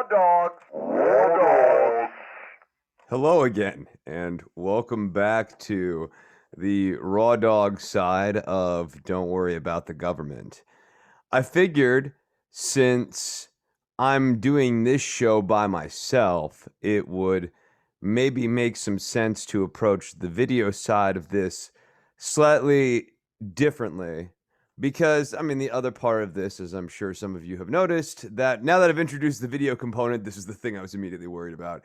dogs. Raw dogs. Hello again, and welcome back to the raw dog side of Don't Worry About the Government. I figured since I'm doing this show by myself, it would maybe make some sense to approach the video side of this slightly differently. Because, I mean, the other part of this, as I'm sure some of you have noticed, that now that I've introduced the video component, this is the thing I was immediately worried about.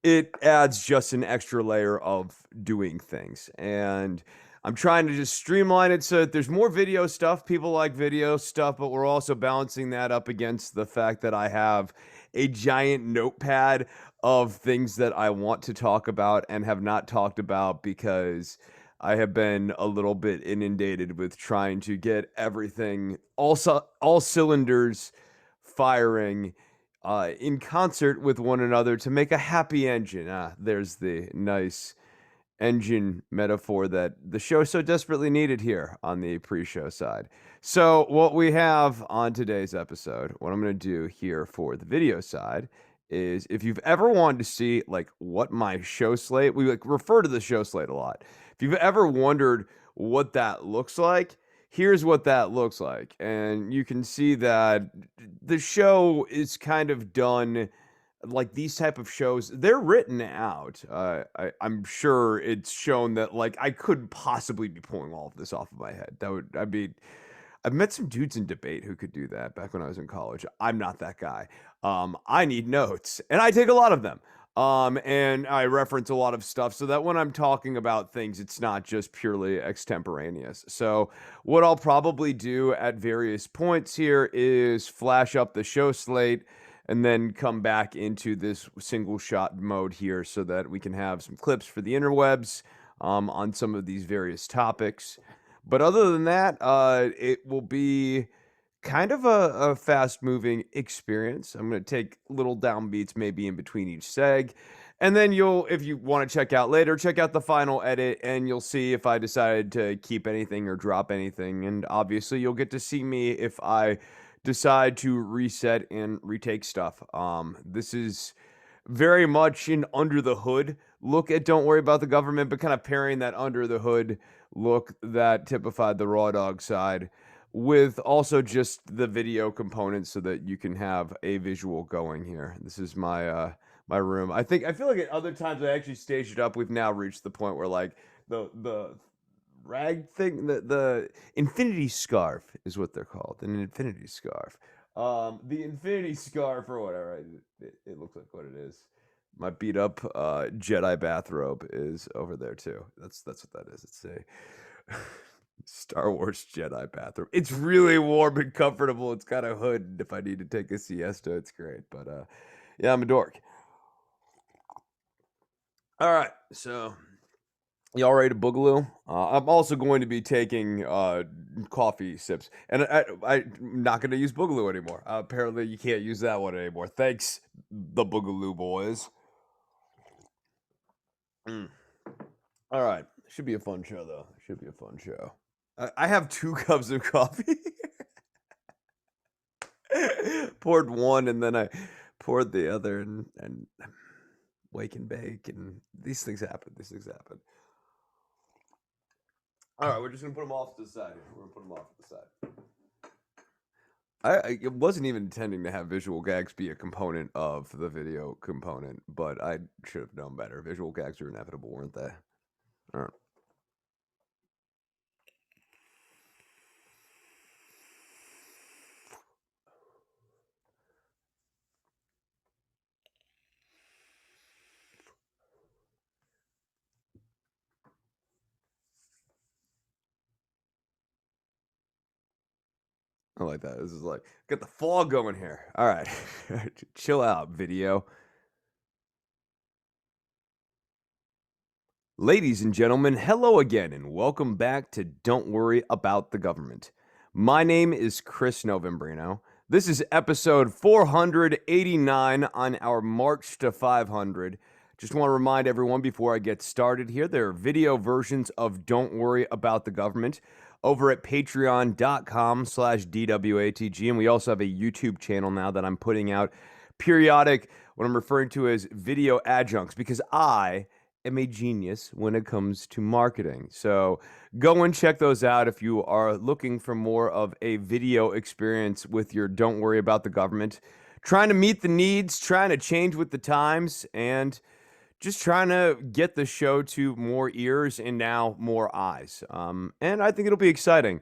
It adds just an extra layer of doing things. And I'm trying to just streamline it so that there's more video stuff. People like video stuff, but we're also balancing that up against the fact that I have a giant notepad of things that I want to talk about and have not talked about because I have been a little bit inundated with trying to get everything, all cylinders firing in concert with one another to make a happy engine. There's the nice engine metaphor that the show so desperately needed here on the pre-show side. So what we have on today's episode, what I'm going to do here for the video side is if you've ever wanted to see like what my show slate, we like refer to the show slate a lot. If you've ever wondered what that looks like, here's what that looks like. And you can see that the show is kind of done like these type of shows, they're written out. I'm sure it's shown that like I couldn't possibly be pulling all of this off of my head. I've met some dudes in debate who could do that back when I was in college. I'm not that guy. I need notes, and I take a lot of them. And I reference a lot of stuff so that when I'm talking about things, it's not just purely extemporaneous. So what I'll probably do at various points here is flash up the show slate and then come back into this single shot mode here so that we can have some clips for the interwebs on some of these various topics. But other than that, it will be kind of a fast moving experience. I'm going to take little downbeats maybe in between each seg. And then if you want to check out later, check out the final edit and you'll see if I decided to keep anything or drop anything. And obviously you'll get to see me if I decide to reset and retake stuff. This is very much an under the hood look at Don't Worry About the Government, but kind of pairing that under the hood look that typified the raw dog side with also just the video components so that you can have a visual going here. This is my room. I feel like at other times I actually staged it up. We've now reached the point where like the rag thing, the infinity scarf is what they're called, an infinity scarf. The infinity scarf or whatever, it looks like what it is. My beat up Jedi bathrobe is over there too. That's what that is. It's a Star Wars Jedi bathrobe. It's really warm and comfortable. It's got a hood. If I need to take a siesta, it's great. But yeah, I'm a dork. All right, so y'all ready to boogaloo? I'm also going to be taking coffee sips, and I'm not going to use boogaloo anymore. Apparently, you can't use that one anymore. Thanks, the boogaloo boys. All right, should be a fun show though. Should be a fun show. I have 2 cups of coffee. Poured one, and then I poured the other, and wake and bake, and these things happen. These things happen. All right, we're just gonna put them off to the side. We're gonna put them off to the side. I wasn't even intending to have visual gags be a component of the video component, but I should have known better. Visual gags are inevitable, weren't they? All right. I like that. This is like, got the fall going here. All right. Chill out, video. Ladies and gentlemen, hello again, and welcome back to Don't Worry About the Government. My name is Chris Novembrino. This is episode 489 on our March to 500. Just want to remind everyone before I get started here, there are video versions of Don't Worry About the Government over at patreon.com/DWATG. And we also have a YouTube channel now that I'm putting out periodic, what I'm referring to as video adjuncts, because I am a genius when it comes to marketing. So go and check those out if you are looking for more of a video experience with your Don't Worry About the Government, trying to meet the needs, trying to change with the times, and just trying to get the show to more ears and now more eyes. And I think it'll be exciting.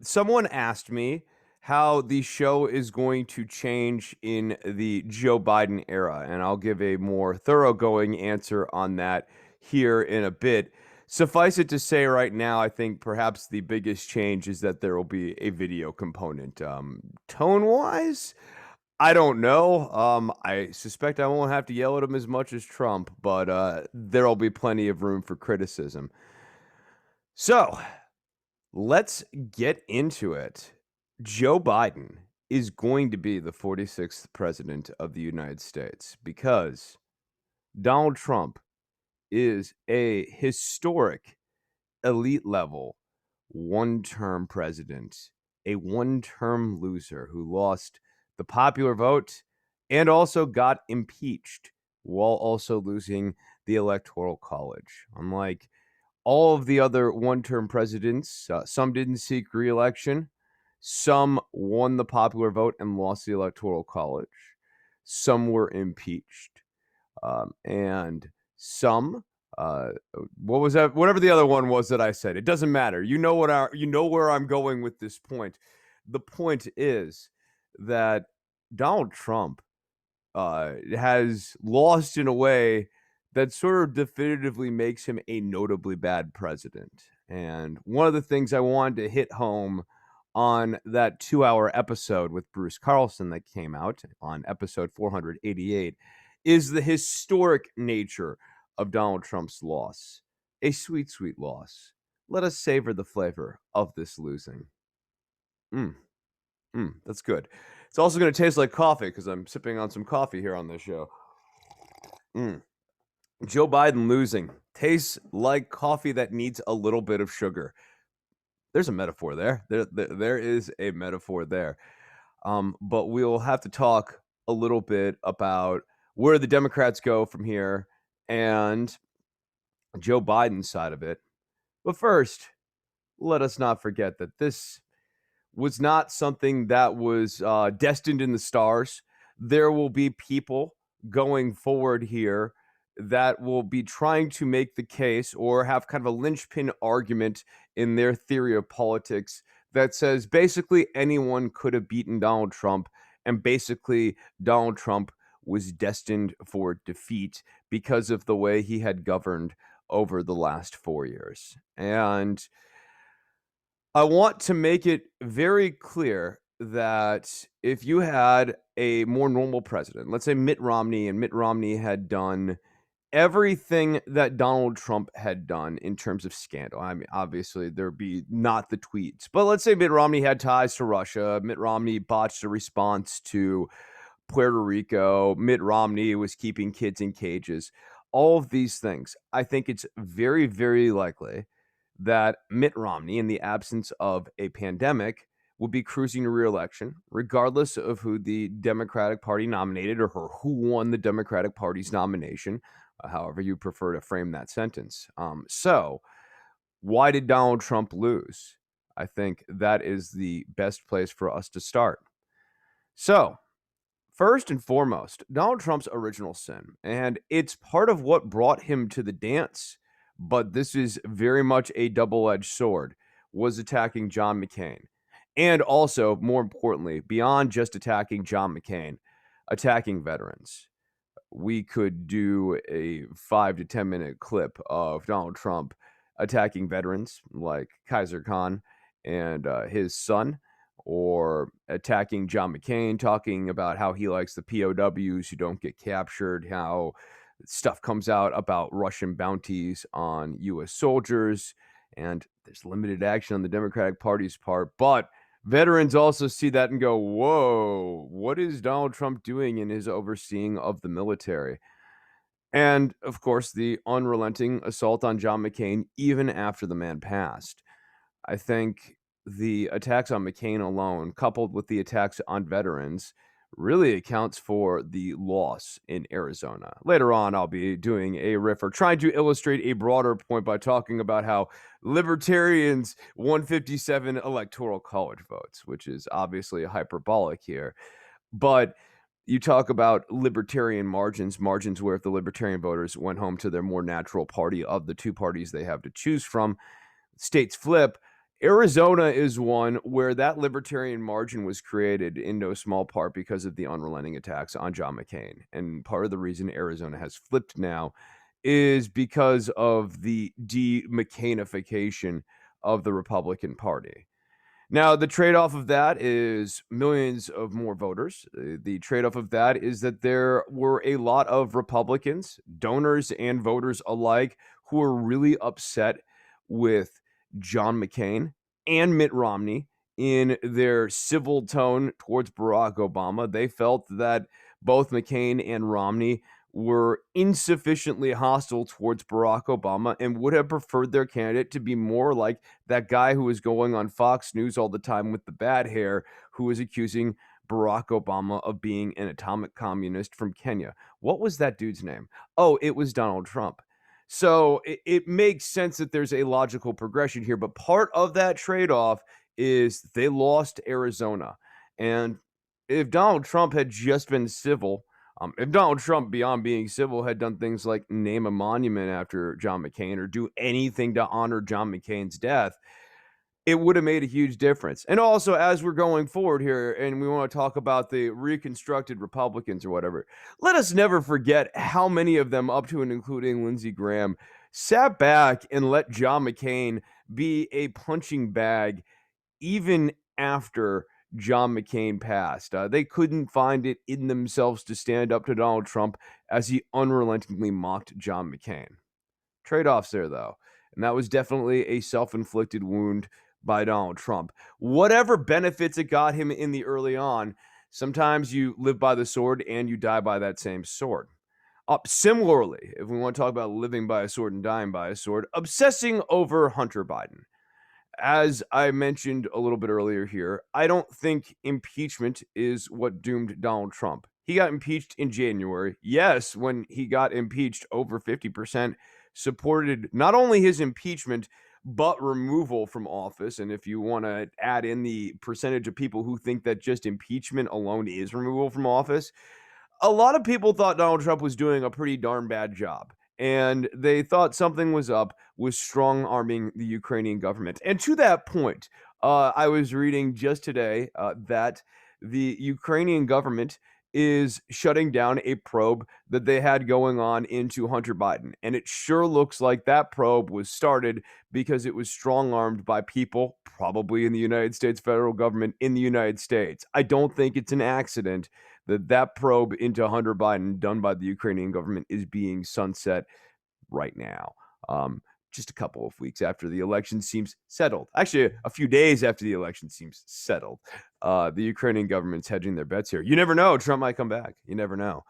Someone asked me how the show is going to change in the Joe Biden era, and I'll give a more thoroughgoing answer on that here in a bit. Suffice it to say, right now, I think perhaps the biggest change is that there will be a video component. Tone wise, I don't know. I suspect I won't have to yell at him as much as Trump, but there'll be plenty of room for criticism. So let's get into it. Joe Biden is going to be the 46th president of the United States because Donald Trump is a historic elite level one-term president, a one-term loser who lost the popular vote and also got impeached while also losing the electoral college. Unlike all of the other one-term presidents, some didn't seek re-election, some won the popular vote and lost the electoral college, some were impeached, and some what was that? Whatever the other one was that I said, it doesn't matter. You know where I'm going with this point. The point is that Donald Trump has lost in a way that sort of definitively makes him a notably bad president. And one of the things I wanted to hit home on that 2-hour episode with Bruce Carlson that came out on episode 488 is the historic nature of Donald Trump's loss. A sweet, sweet loss. Let us savor the flavor of this losing. That's good. It's also going to taste like coffee because I'm sipping on some coffee here on this show. Joe Biden losing tastes like coffee that needs a little bit of sugar. There's a metaphor there. There is a metaphor there. But we'll have to talk a little bit about where the Democrats go from here and Joe Biden's side of it. But first, let us not forget that this was not something that was destined in the stars. There will be people going forward here that will be trying to make the case or have kind of a linchpin argument in their theory of politics that says basically anyone could have beaten Donald Trump, and basically Donald Trump was destined for defeat because of the way he had governed over the last 4 years. And I want to make it very clear that if you had a more normal president, let's say Mitt Romney, and Mitt Romney had done everything that Donald Trump had done in terms of scandal. I mean, obviously, there'd be not the tweets, but let's say Mitt Romney had ties to Russia. Mitt Romney botched a response to Puerto Rico. Mitt Romney was keeping kids in cages. All of these things. I think it's very, very likely that Mitt Romney, in the absence of a pandemic, would be cruising to re-election, regardless of who the Democratic Party nominated or who won the Democratic Party's nomination, however you prefer to frame that sentence. So why did Donald Trump lose? I think that is the best place for us to start. So first and foremost, Donald Trump's original sin, and it's part of what brought him to the dance, but this is very much a double-edged sword, was attacking John McCain. And also, more importantly, beyond just attacking John McCain, attacking veterans. We could do a 5 to 10 minute clip of Donald Trump attacking veterans like Kaiser Khan and his son, or attacking John McCain, talking about how he likes the POWs who don't get captured, how stuff comes out about Russian bounties on U.S. soldiers, and there's limited action on the Democratic Party's part. But veterans also see that and go, whoa, what is Donald Trump doing in his overseeing of the military? And, of course, the unrelenting assault on John McCain, even after the man passed. I think the attacks on McCain alone, coupled with the attacks on veterans, really accounts for the loss in Arizona. Later on, I'll be doing a riff or trying to illustrate a broader point by talking about how libertarians won 57 electoral college votes, which is obviously hyperbolic here. But you talk about libertarian margins where if the libertarian voters went home to their more natural party of the two parties they have to choose from, states flip. Arizona is one where that libertarian margin was created in no small part because of the unrelenting attacks on John McCain. And part of the reason Arizona has flipped now is because of the de-McCainification of the Republican Party. Now, the trade-off of that is millions of more voters. The trade-off of that is that there were a lot of Republicans, donors and voters alike, who were really upset with John McCain and Mitt Romney in their civil tone towards Barack Obama. They felt that both McCain and Romney were insufficiently hostile towards Barack Obama and would have preferred their candidate to be more like that guy who was going on Fox News all the time with the bad hair, who was accusing Barack Obama of being an atomic communist from Kenya. What was that dude's name? Oh, it was Donald Trump. So it makes sense that there's a logical progression here, but part of that trade-off is they lost Arizona. And if Donald Trump had just been civil, if Donald Trump, beyond being civil, had done things like name a monument after John McCain or do anything to honor John McCain's death, it would have made a huge difference. And also, as we're going forward here and we want to talk about the reconstructed Republicans or whatever, let us never forget how many of them, up to and including Lindsey Graham, sat back and let John McCain be a punching bag even after John McCain passed. They couldn't find it in themselves to stand up to Donald Trump as he unrelentingly mocked John McCain. Trade-offs there, though. And that was definitely a self-inflicted wound by Donald Trump. Whatever benefits it got him in the early on, sometimes you live by the sword and you die by that same sword. Similarly, if we want to talk about living by a sword and dying by a sword, obsessing over Hunter Biden. As I mentioned a little bit earlier here, I don't think impeachment is what doomed Donald Trump. He got impeached in January. Yes, when he got impeached, over 50% supported not only his impeachment, but removal from office. And if you want to add in the percentage of people who think that just impeachment alone is removal from office, a lot of people thought Donald Trump was doing a pretty darn bad job. And they thought something was up with strong arming the Ukrainian government. And to that point, I was reading just today that the Ukrainian government is shutting down a probe that they had going on into Hunter Biden. And it sure looks like that probe was started because it was strong armed by people, probably in the United States federal government in the United States. I don't think it's an accident that probe into Hunter Biden done by the Ukrainian government is being sunset right now. Just a couple of weeks after the election seems settled. Actually, a few days after the election seems settled. The Ukrainian government's hedging their bets here. You never know. Trump might come back. You never know.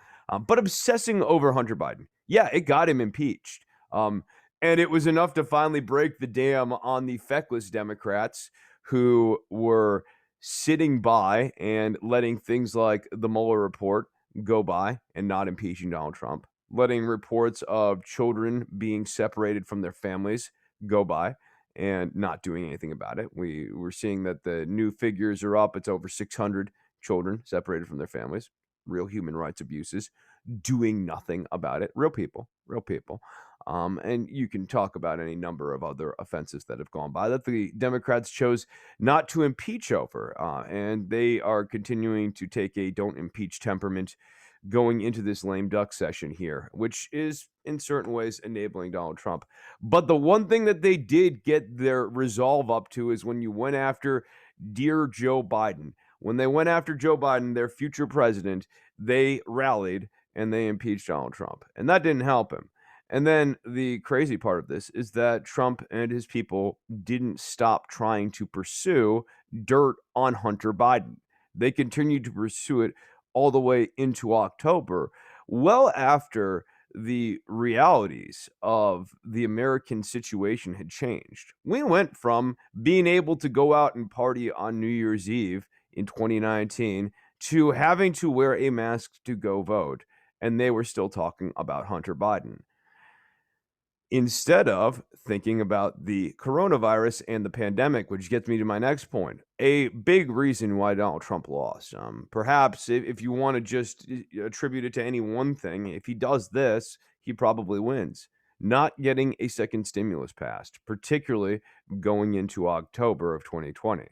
But obsessing over Hunter Biden, yeah, it got him impeached. And it was enough to finally break the dam on the feckless Democrats who were sitting by and letting things like the Mueller report go by and not impeaching Donald Trump, letting reports of children being separated from their families go by and not doing anything about it. We're seeing that the new figures are up. It's over 600 children separated from their families. Real human rights abuses, doing nothing about it. Real people, real people. And you can talk about any number of other offenses that have gone by that the Democrats chose not to impeach over. And they are continuing to take a don't impeach temperament going into this lame duck session here, which is in certain ways enabling Donald Trump. But the one thing that they did get their resolve up to is when you went after dear Joe Biden. When they went after Joe Biden, their future president, they rallied and they impeached Donald Trump. And that didn't help him. And then the crazy part of this is that Trump and his people didn't stop trying to pursue dirt on Hunter Biden. They continued to pursue it all the way into October, well after the realities of the American situation had changed. We went from being able to go out and party on New Year's Eve in 2019 to having to wear a mask to go vote, and they were still talking about Hunter Biden instead of thinking about the coronavirus and the pandemic, which gets me to my next point. A big reason why Donald Trump lost. Perhaps if you want to just attribute it to any one thing, if he does this, he probably wins. Not getting a second stimulus passed, particularly going into October of 2020.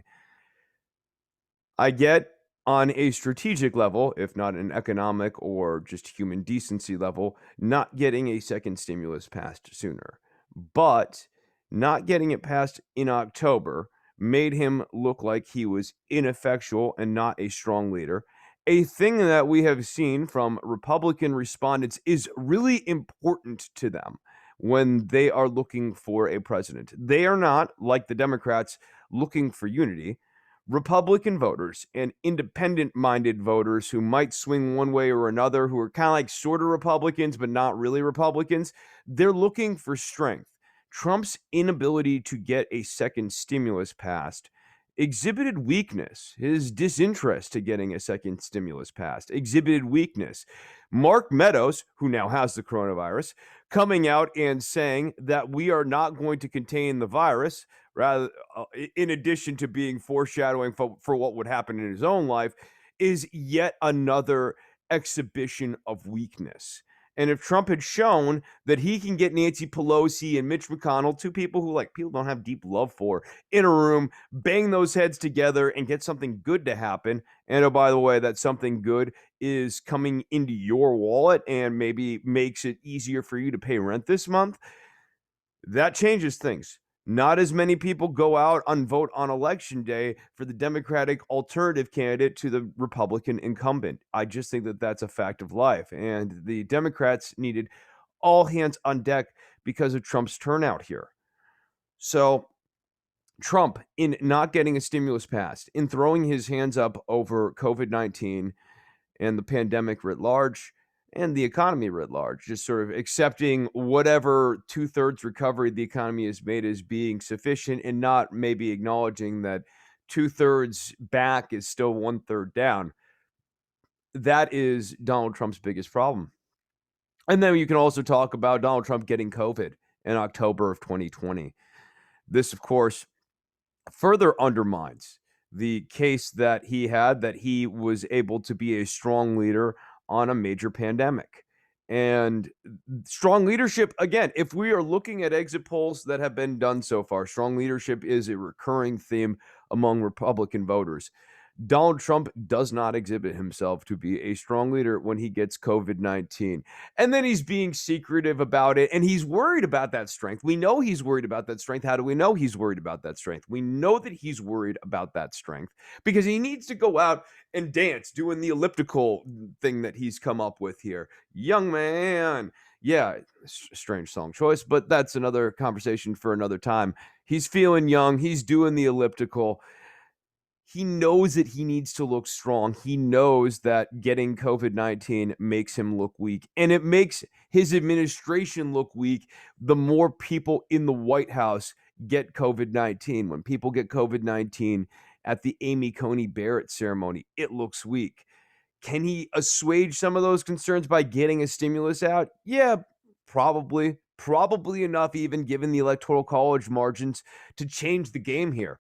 I get on a strategic level, if not an economic or just human decency level, not getting a second stimulus passed sooner. But not getting it passed in October made him look like he was ineffectual and not a strong leader. A thing that we have seen from Republican respondents is really important to them when they are looking for a president. They are not, like the Democrats, looking for unity. Republican voters and independent minded voters who might swing one way or another, who are kind of like sort of Republicans, but not really Republicans, they're looking for strength. Trump's inability to get a second stimulus passed exhibited weakness. His disinterest to getting a second stimulus passed exhibited weakness. Mark Meadows, who now has the coronavirus, coming out and saying that we are not going to contain the virus, rather, in addition to being foreshadowing for what would happen in his own life, is yet another exhibition of weakness. And if Trump had shown that he can get Nancy Pelosi and Mitch McConnell, two people who like people don't have deep love for, in a room, bang those heads together and get something good to happen. And oh, by the way, that something good is coming into your wallet and maybe makes it easier for you to pay rent this month. That changes things. Not as many people go out and vote on election day for the Democratic alternative candidate to the Republican incumbent. I just think that that's a fact of life. And the Democrats needed all hands on deck because of Trump's turnout here. So, Trump, in not getting a stimulus passed, in throwing his hands up over COVID-19 and the pandemic writ large, and the economy writ large, just sort of accepting whatever two-thirds recovery the economy has made as being sufficient and not maybe acknowledging that two-thirds back is still one-third down. That is Donald Trump's biggest problem. And then you can also talk about Donald Trump getting COVID in October of 2020. This, of course, further undermines the case that he had that he was able to be a strong leader on a major pandemic. And strong leadership, again, if we are looking at exit polls that have been done so far, strong leadership is a recurring theme among Republican voters. Donald Trump does not exhibit himself to be a strong leader when he gets COVID-19. And then he's being secretive about it, and he's worried about that strength. We know he's worried about that strength. How do we know he's worried about that strength? We know that he's worried about that strength because he needs to go out and dance doing the elliptical thing that he's come up with here. Young man. Yeah, strange song choice, but that's another conversation for another time. He's feeling young. He's doing the elliptical. He knows that he needs to look strong. He knows that getting COVID-19 makes him look weak, and it makes his administration look weak the more people in the White House get COVID-19. When people get COVID-19 at the Amy Coney Barrett ceremony, it looks weak. Can he assuage some of those concerns by getting a stimulus out? Yeah, probably. Probably enough, even given the Electoral College margins, to change the game here.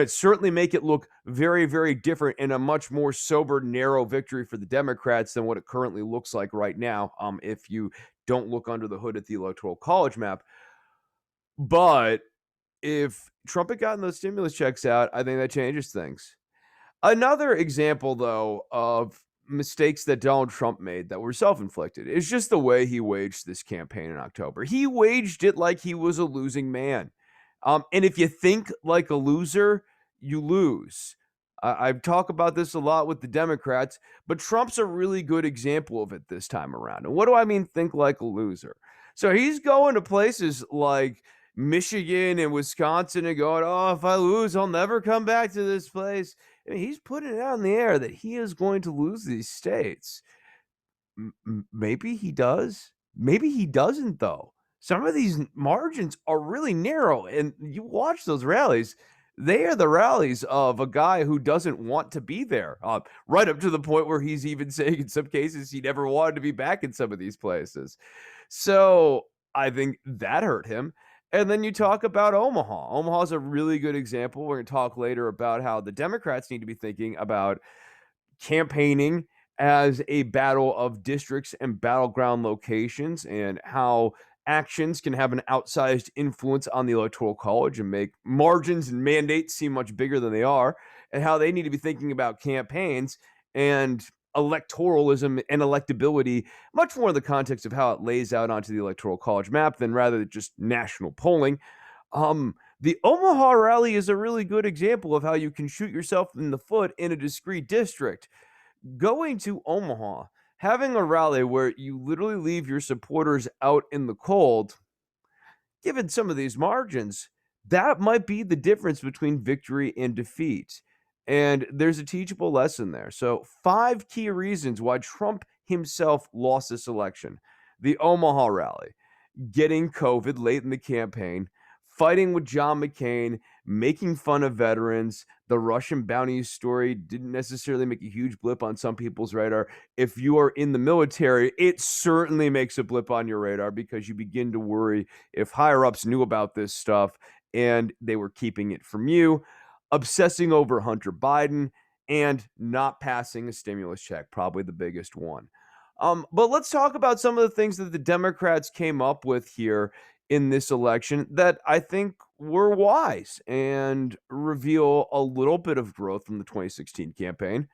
Certainly make it look very, very different and a much more sober, narrow victory for the Democrats than what it currently looks like right now, if you don't look under the hood at the Electoral College map. But if Trump had gotten those stimulus checks out, I think that changes things. Another example, though, of mistakes that Donald Trump made that were self-inflicted is just the way he waged this campaign in October. He waged it like he was a losing man. And if you think like a loser, you lose. I talk about this a lot with the Democrats, but Trump's a really good example of it this time around. And what do I mean, think like a loser? So he's going to places like Michigan and Wisconsin and going, oh, if I lose, I'll never come back to this place. I mean, he's putting it out in the air that he is going to lose these states. Maybe he does. Maybe he doesn't, though. Some of these margins are really narrow, and you watch those rallies, they are the rallies of a guy who doesn't want to be there, right up to the point where he's even saying in some cases he never wanted to be back in some of these places. So I think that hurt him. And then you talk about Omaha. Omaha is a really good example. We're going to talk later about how the Democrats need to be thinking about campaigning as a battle of districts and battleground locations, and how actions can have an outsized influence on the electoral college and make margins and mandates seem much bigger than they are, and how they need to be thinking about campaigns and electoralism and electability much more in the context of how it lays out onto the electoral college map than rather than just national polling. The Omaha rally is a really good example of how you can shoot yourself in the foot in a discrete district. Going to Omaha, having a rally where you literally leave your supporters out in the cold, given some of these margins, that might be the difference between victory and defeat. And there's a teachable lesson there. So, 5 key reasons why Trump himself lost this election: the Omaha rally, getting COVID late in the campaign, fighting with John McCain, making fun of veterans. The Russian bounty story didn't necessarily make a huge blip on some people's radar. If you are in the military, it certainly makes a blip on your radar because you begin to worry if higher ups knew about this stuff and they were keeping it from you. Obsessing over Hunter Biden and not passing a stimulus check, probably the biggest one. But let's talk about some of the things that the Democrats came up with here in this election that I think were wise and reveal a little bit of growth from the 2016 campaign.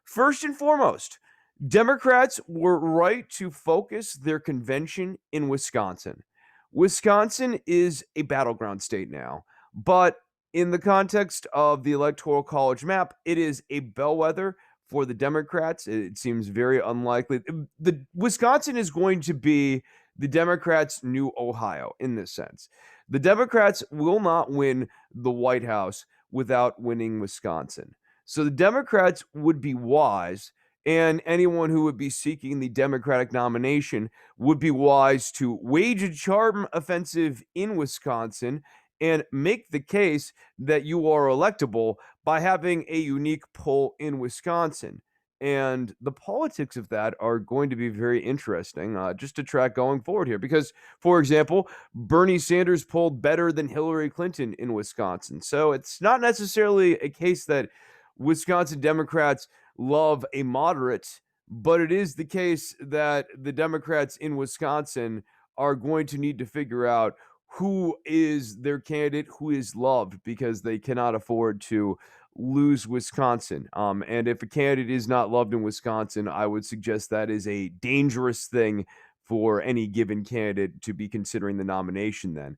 First and foremost, Democrats were right to focus their convention in Wisconsin. Wisconsin is a battleground state now, but in the context of the electoral college map, it is a bellwether for the Democrats. It seems very unlikely. The Wisconsin is going to be the Democrats' new Ohio in this sense. The Democrats will not win the White House without winning Wisconsin. So the Democrats would be wise, and anyone who would be seeking the Democratic nomination would be wise to wage a charm offensive in Wisconsin and make the case that you are electable by having a unique poll in Wisconsin. And the politics of that are going to be very interesting just to track going forward here. Because, for example, Bernie Sanders polled better than Hillary Clinton in Wisconsin. So it's not necessarily a case that Wisconsin Democrats love a moderate, but it is the case that the Democrats in Wisconsin are going to need to figure out who is their candidate, who is loved, because they cannot afford to lose Wisconsin. And if a candidate is not loved in Wisconsin, I would suggest that is a dangerous thing for any given candidate to be considering the nomination then.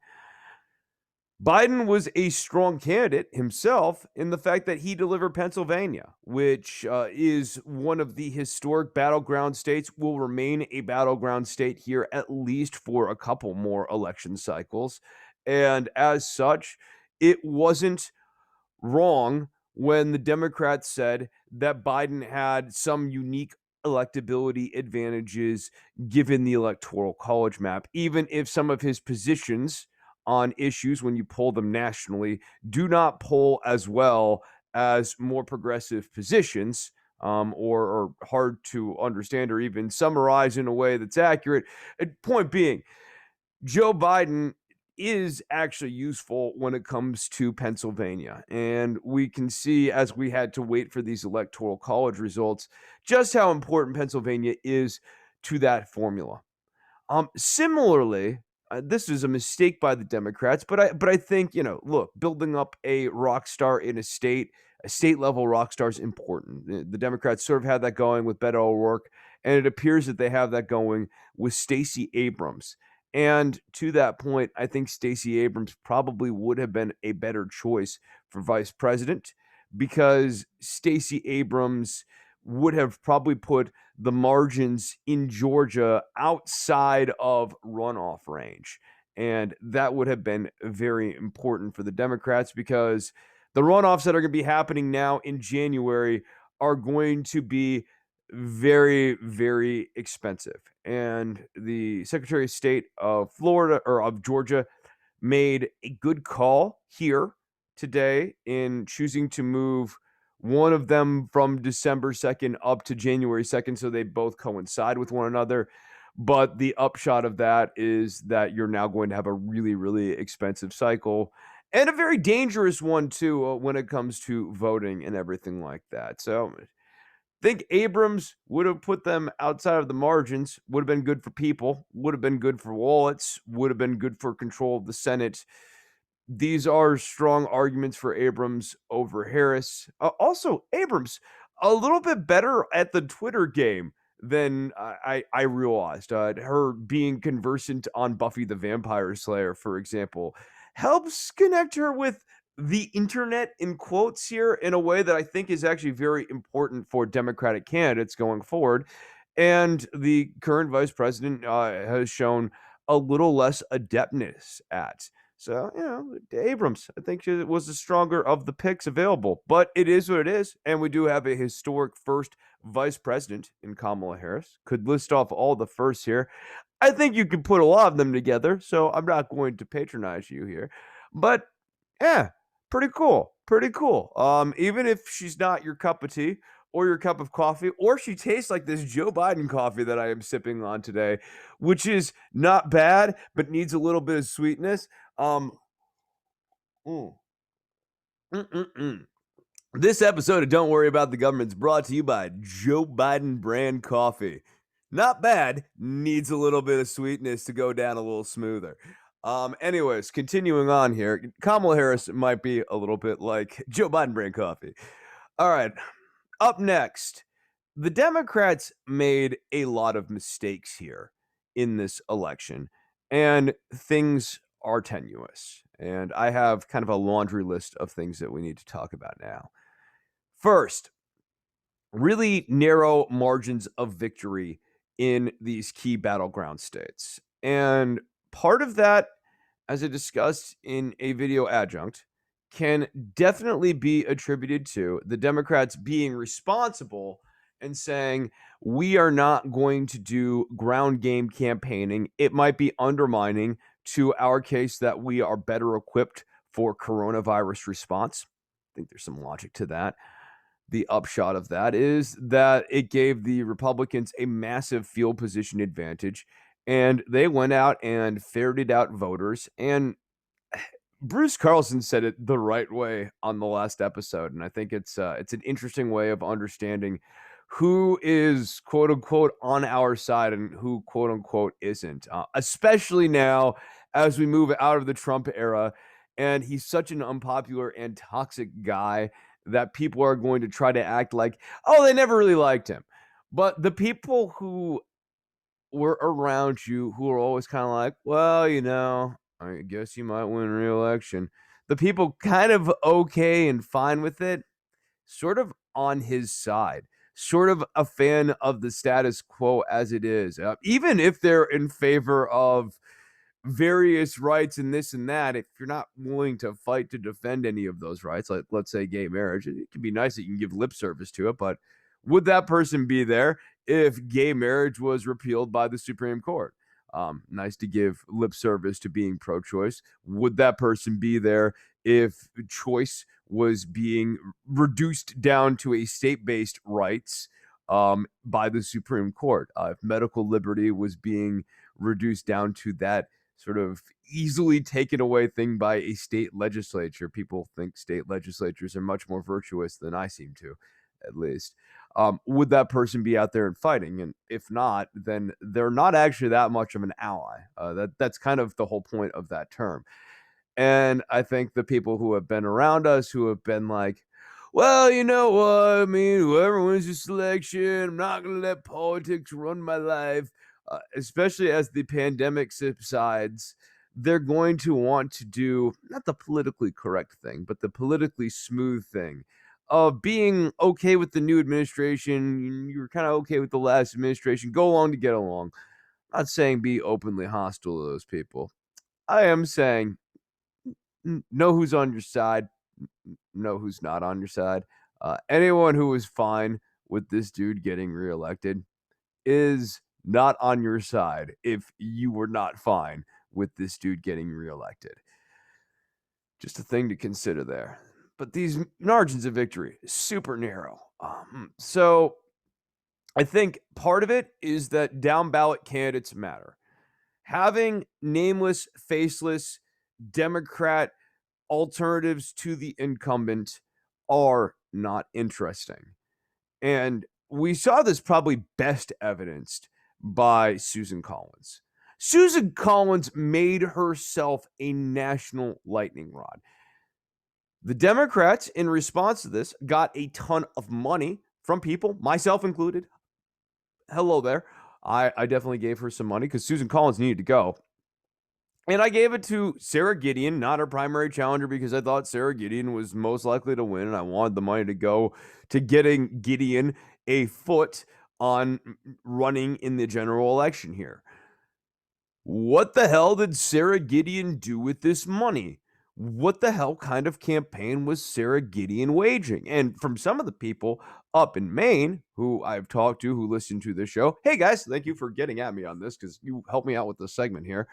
Biden was a strong candidate himself in the fact that he delivered Pennsylvania, which is one of the historic battleground states, will remain a battleground state here at least for a couple more election cycles. And as such, it wasn't wrong when the Democrats said that Biden had some unique electability advantages given the electoral college map, even if some of his positions on issues, when you poll them nationally, do not poll as well as more progressive positions, or are hard to understand or even summarize in a way that's accurate. Point being, Joe Biden is actually useful when it comes to Pennsylvania. And we can see, as we had to wait for these electoral college results, just how important Pennsylvania is to that formula. Similarly, this is a mistake by the Democrats, but I think, look, building up a rock star in a state level rock star is important. The Democrats sort of had that going with Beto O'Rourke, and it appears that they have that going with Stacey Abrams. And to that point, I think Stacey Abrams probably would have been a better choice for vice president, because Stacey Abrams would have probably put the margins in Georgia outside of runoff range. And that would have been very important for the Democrats, because the runoffs that are going to be happening now in January are going to be very, very expensive. And the Secretary of State of Florida, or of Georgia, made a good call here today in choosing to move one of them from December 2nd up to January 2nd so they both coincide with one another. But the upshot of that is that you're now going to have a really, really expensive cycle and a very dangerous one, too, when it comes to voting and everything like that. So think Abrams would have put them outside of the margins, would have been good for people, would have been good for wallets, would have been good for control of the Senate. These are strong arguments for Abrams over Harris. Also, Abrams a little bit better at the Twitter game than I realized. Her being conversant on Buffy the Vampire Slayer, for example, helps connect her with the internet in quotes here in a way that I think is actually very important for Democratic candidates going forward. And the current vice president has shown a little less adeptness at. So, Abrams, I think it was the stronger of the picks available, but it is what it is. And we do have a historic first vice president in Kamala Harris. Could list off all the firsts here. I think you can put a lot of them together, so I'm not going to patronize you here. But yeah, pretty cool. Pretty cool. Even if she's not your cup of tea or your cup of coffee, or she tastes like this Joe Biden coffee that I am sipping on today, which is not bad, but needs a little bit of sweetness. Um, mm, mm. This episode of Don't Worry About the Government is brought to you by Joe Biden brand coffee. Not bad, needs a little bit of sweetness to go down a little smoother. Anyways, continuing on here, Kamala Harris might be a little bit like Joe Biden brand coffee. All right, up next, the Democrats made a lot of mistakes here in this election, and things are tenuous. And I have kind of a laundry list of things that we need to talk about now. First, really narrow margins of victory in these key battleground states. And part of that, as I discussed in a video adjunct, can definitely be attributed to the Democrats being responsible and saying, we are not going to do ground game campaigning. It might be undermining to our case that we are better equipped for coronavirus response. I think there's some logic to that. The upshot of that is that it gave the Republicans a massive field position advantage, and they went out and ferreted out voters. And Bruce Carlson said it the right way on the last episode, and I think it's an interesting way of understanding who is quote unquote on our side and who quote unquote isn't, especially now as we move out of the Trump era. And he's such an unpopular and toxic guy that people are going to try to act like, oh, they never really liked him. But the people who were around you who are always kind of like, well, I guess you might win re-election. The people kind of okay and fine with it, sort of on his side, sort of a fan of the status quo as it is. Even if they're in favor of various rights and this and that, if you're not willing to fight to defend any of those rights, like let's say gay marriage, it can be nice that you can give lip service to it, but would that person be there if gay marriage was repealed by the Supreme Court? Nice to give lip service to being pro-choice. Would that person be there if choice was being reduced down to a state-based rights by the Supreme Court? If medical liberty was being reduced down to that sort of easily taken away thing by a state legislature. People think state legislatures are much more virtuous than I seem to, at least. Would that person be out there and fighting? And if not, then they're not actually that much of an ally. That's kind of the whole point of that term. And I think the people who have been around us who have been like, well, you know what? I mean, whoever wins this election, I'm not going to let politics run my life. Especially as the pandemic subsides, they're going to want to do not the politically correct thing, but the politically smooth thing of being okay with the new administration. You were kind of okay with the last administration. Go along to get along. I'm not saying be openly hostile to those people. I am saying know who's on your side, know who's not on your side. Anyone who is fine with this dude getting reelected is not on your side if you were not fine with this dude getting reelected. Just a thing to consider there. But these margins of victory, super narrow. So I think part of it is that down ballot candidates matter. Having nameless, faceless Democrat alternatives to the incumbent are not interesting. And we saw this probably best evidenced by Susan Collins. Susan Collins made herself a national lightning rod. The Democrats, in response to this, got a ton of money from people, myself included. Hello there. I definitely gave her some money because Susan Collins needed to go. And I gave it to Sarah Gideon, not her primary challenger, because I thought Sarah Gideon was most likely to win. And I wanted the money to go to getting Gideon a foot on running in the general election here. What the hell did Sarah Gideon do with this money? What the hell kind of campaign was Sarah Gideon waging? And from some of the people up in Maine who I've talked to who listen to this show, hey guys, thank you for getting at me on this because you helped me out with this segment here.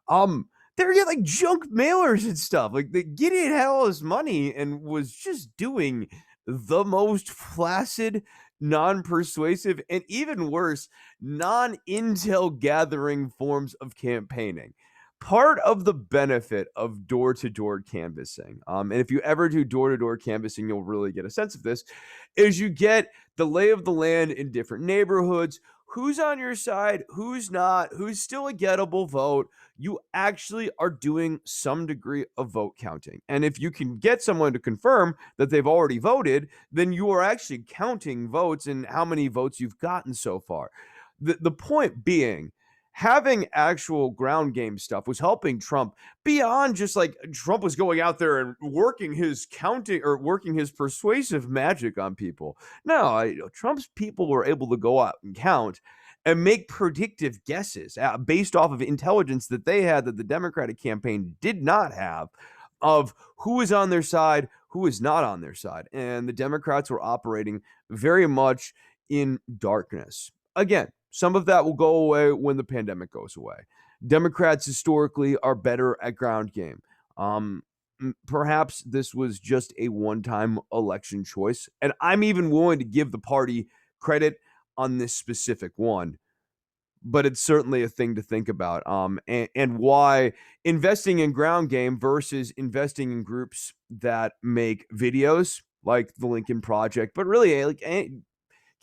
They were getting like junk mailers and stuff. Like the Gideon had all his money and was just doing the most flaccid, non-persuasive, and even worse, non-intel gathering forms of campaigning. Part of the benefit of door-to-door canvassing, and if you ever do door-to-door canvassing, you'll really get a sense of this, is you get the lay of the land in different neighborhoods, who's on your side, who's not, who's still a gettable vote. You actually are doing some degree of vote counting. And if you can get someone to confirm that they've already voted, then you are actually counting votes and how many votes you've gotten so far. The point being, having actual ground game stuff was helping Trump beyond just like Trump was going out there and working his counting or working his persuasive magic on people. No, Trump's people were able to go out and count and make predictive guesses based off of intelligence that they had that the Democratic campaign did not have of who is on their side, who is not on their side. And the Democrats were operating very much in darkness. Again, some of that will go away when the pandemic goes away. Democrats historically are better at ground game. Perhaps this was just a one-time election choice, and I'm even willing to give the party credit on this specific one, but it's certainly a thing to think about. And why investing in ground game versus investing in groups that make videos like the Lincoln Project, but really like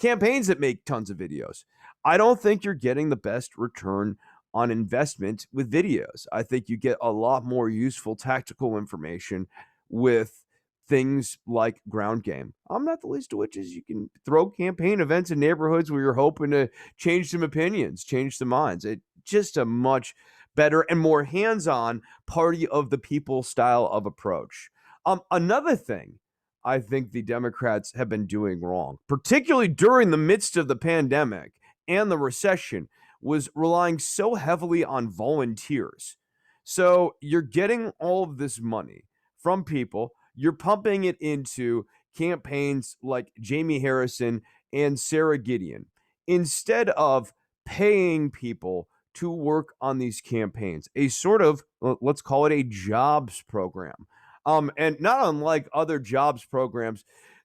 campaigns that make tons of videos. I don't think you're getting the best return on investment with videos. I think you get a lot more useful tactical information with things like ground game. I'm not the least of which is you can throw campaign events in neighborhoods where you're hoping to change some opinions, change some minds. It just a much better and more hands-on party of the people style of approach. Another thing I think the Democrats have been doing wrong, particularly during the midst of the pandemic and the recession, was relying so heavily on volunteers. So you're getting all of this money from people, you're pumping it into campaigns like Jamie Harrison and Sarah Gideon instead of paying people to work on these campaigns, a sort of, let's call it a jobs program. And not unlike other jobs programs,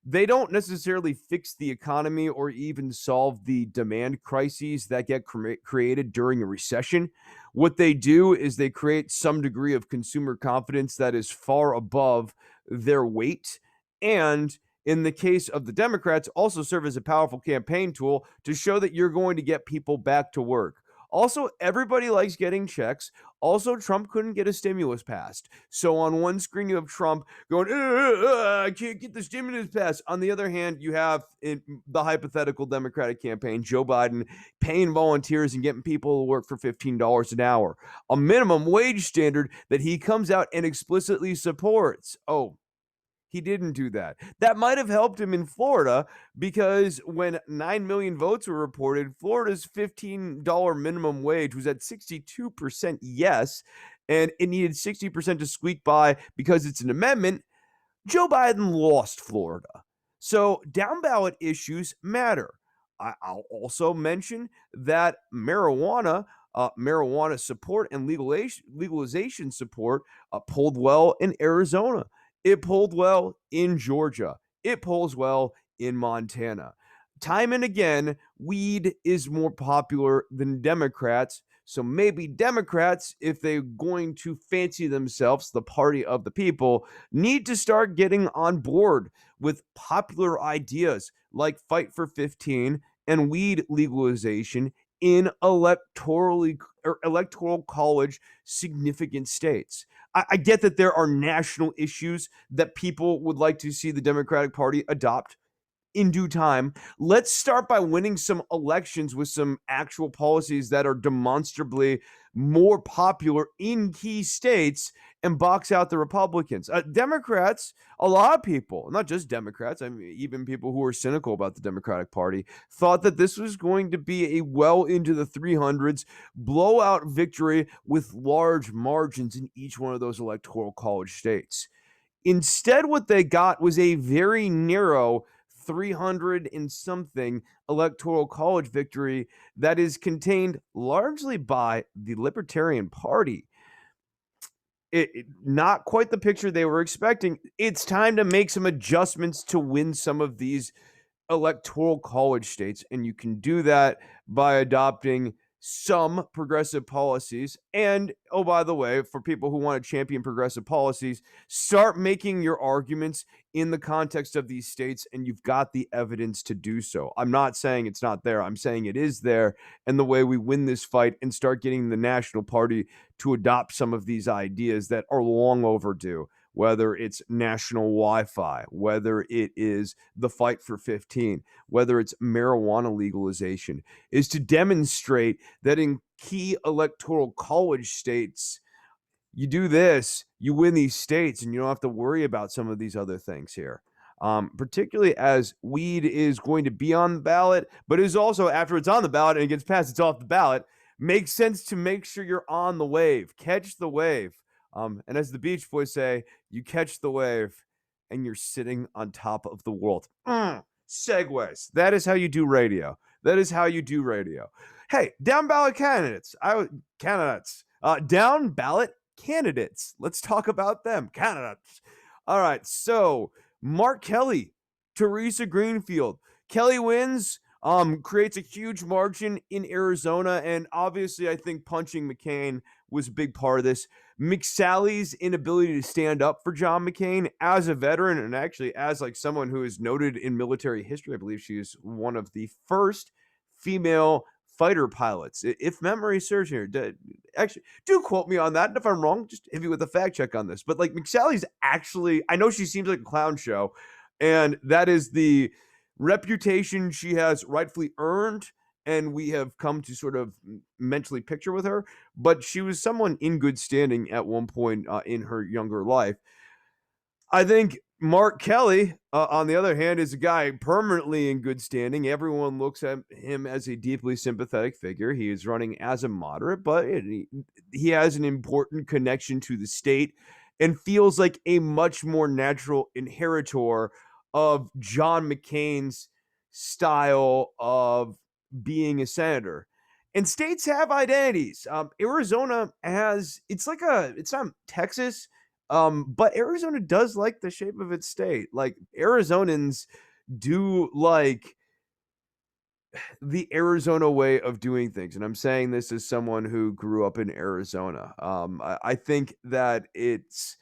they don't necessarily fix the economy or even solve the demand crises that get created during a recession. What they do is they create some degree of consumer confidence that is far above their weight. And in the case of the Democrats, also serve as a powerful campaign tool to show that you're going to get people back to work. Also, everybody likes getting checks. Also, Trump couldn't get a stimulus passed. So on one screen, you have Trump going, I can't get the stimulus passed. On the other hand, you have in the hypothetical Democratic campaign, Joe Biden paying volunteers and getting people to work for $15 an hour, a minimum wage standard that he comes out and explicitly supports. Oh, he didn't do that. That might have helped him in Florida because when 9 million votes were reported, Florida's $15 minimum wage was at 62% yes, and it needed 60% to squeak by because it's an amendment. Joe Biden lost Florida. So down ballot issues matter. I'll also mention that marijuana marijuana support and legalization support polled well in Arizona. It polled well in Georgia. It polls well in Montana. Time and again, weed is more popular than Democrats. So maybe Democrats, if they're going to fancy themselves the party of the people, need to start getting on board with popular ideas like Fight for 15 and weed legalization in electoral college significant states. I get that there are national issues that people would like to see the Democratic Party adopt in due time. Let's start by winning some elections with some actual policies that are demonstrably more popular in key states and box out the Republicans. Democrats, a lot of people, not just Democrats, I mean, even people who are cynical about the Democratic Party, thought that this was going to be a well into the 300s blowout victory with large margins in each one of those electoral college states. Instead, what they got was a very narrow 300 and something electoral college victory that is contained largely by the Libertarian Party. Not quite the picture they were expecting. It's time to make some adjustments to win some of these electoral college states, and you can do that by adopting some progressive policies. And oh, by the way, for people who want to champion progressive policies, start making your arguments in the context of these states, and you've got the evidence to do so. I'm not saying it's not there. I'm saying it is there. And the way we win this fight and start getting the National Party to adopt some of these ideas that are long overdue, whether it's national Wi-Fi, whether it is the Fight for 15, whether it's marijuana legalization, is to demonstrate that in key electoral college states, you do this, you win these states, and you don't have to worry about some of these other things here. Particularly as weed is going to be on the ballot, but is also, after it's on the ballot and it gets passed, it's off the ballot. Makes sense to make sure you're on the wave, catch the wave. And as the Beach Boys say, you catch the wave and you're sitting on top of the world. Segues. That is how you do radio. That is how you do radio. Hey, down ballot candidates. Down ballot candidates. Let's talk about them. Candidates. All right. So Mark Kelly, Teresa Greenfield. Kelly wins. Creates a huge margin in Arizona, and obviously I think punching McCain was a big part of this. McSally's inability to stand up for John McCain as a veteran, and actually as like someone who is noted in military history. I believe she is one of the first female fighter pilots, if memory serves here. Actually, do quote me on that, and if I'm wrong, just hit me with a fact check on this. But like McSally's actually, I know she seems like a clown show, and that is the reputation she has rightfully earned, and we have come to sort of mentally picture with her. But she was someone in good standing at one point in her younger life. I think Mark Kelly, on the other hand, is a guy permanently in good standing. Everyone looks at him as a deeply sympathetic figure. He is running as a moderate, but he has an important connection to the state and feels like a much more natural inheritor of John McCain's style of being a senator. And states have identities. Arizona has, it's not Texas, but Arizona does like the shape of its state. Like Arizonans do like the Arizona way of doing things. And I'm saying this as someone who grew up in Arizona. I think that it's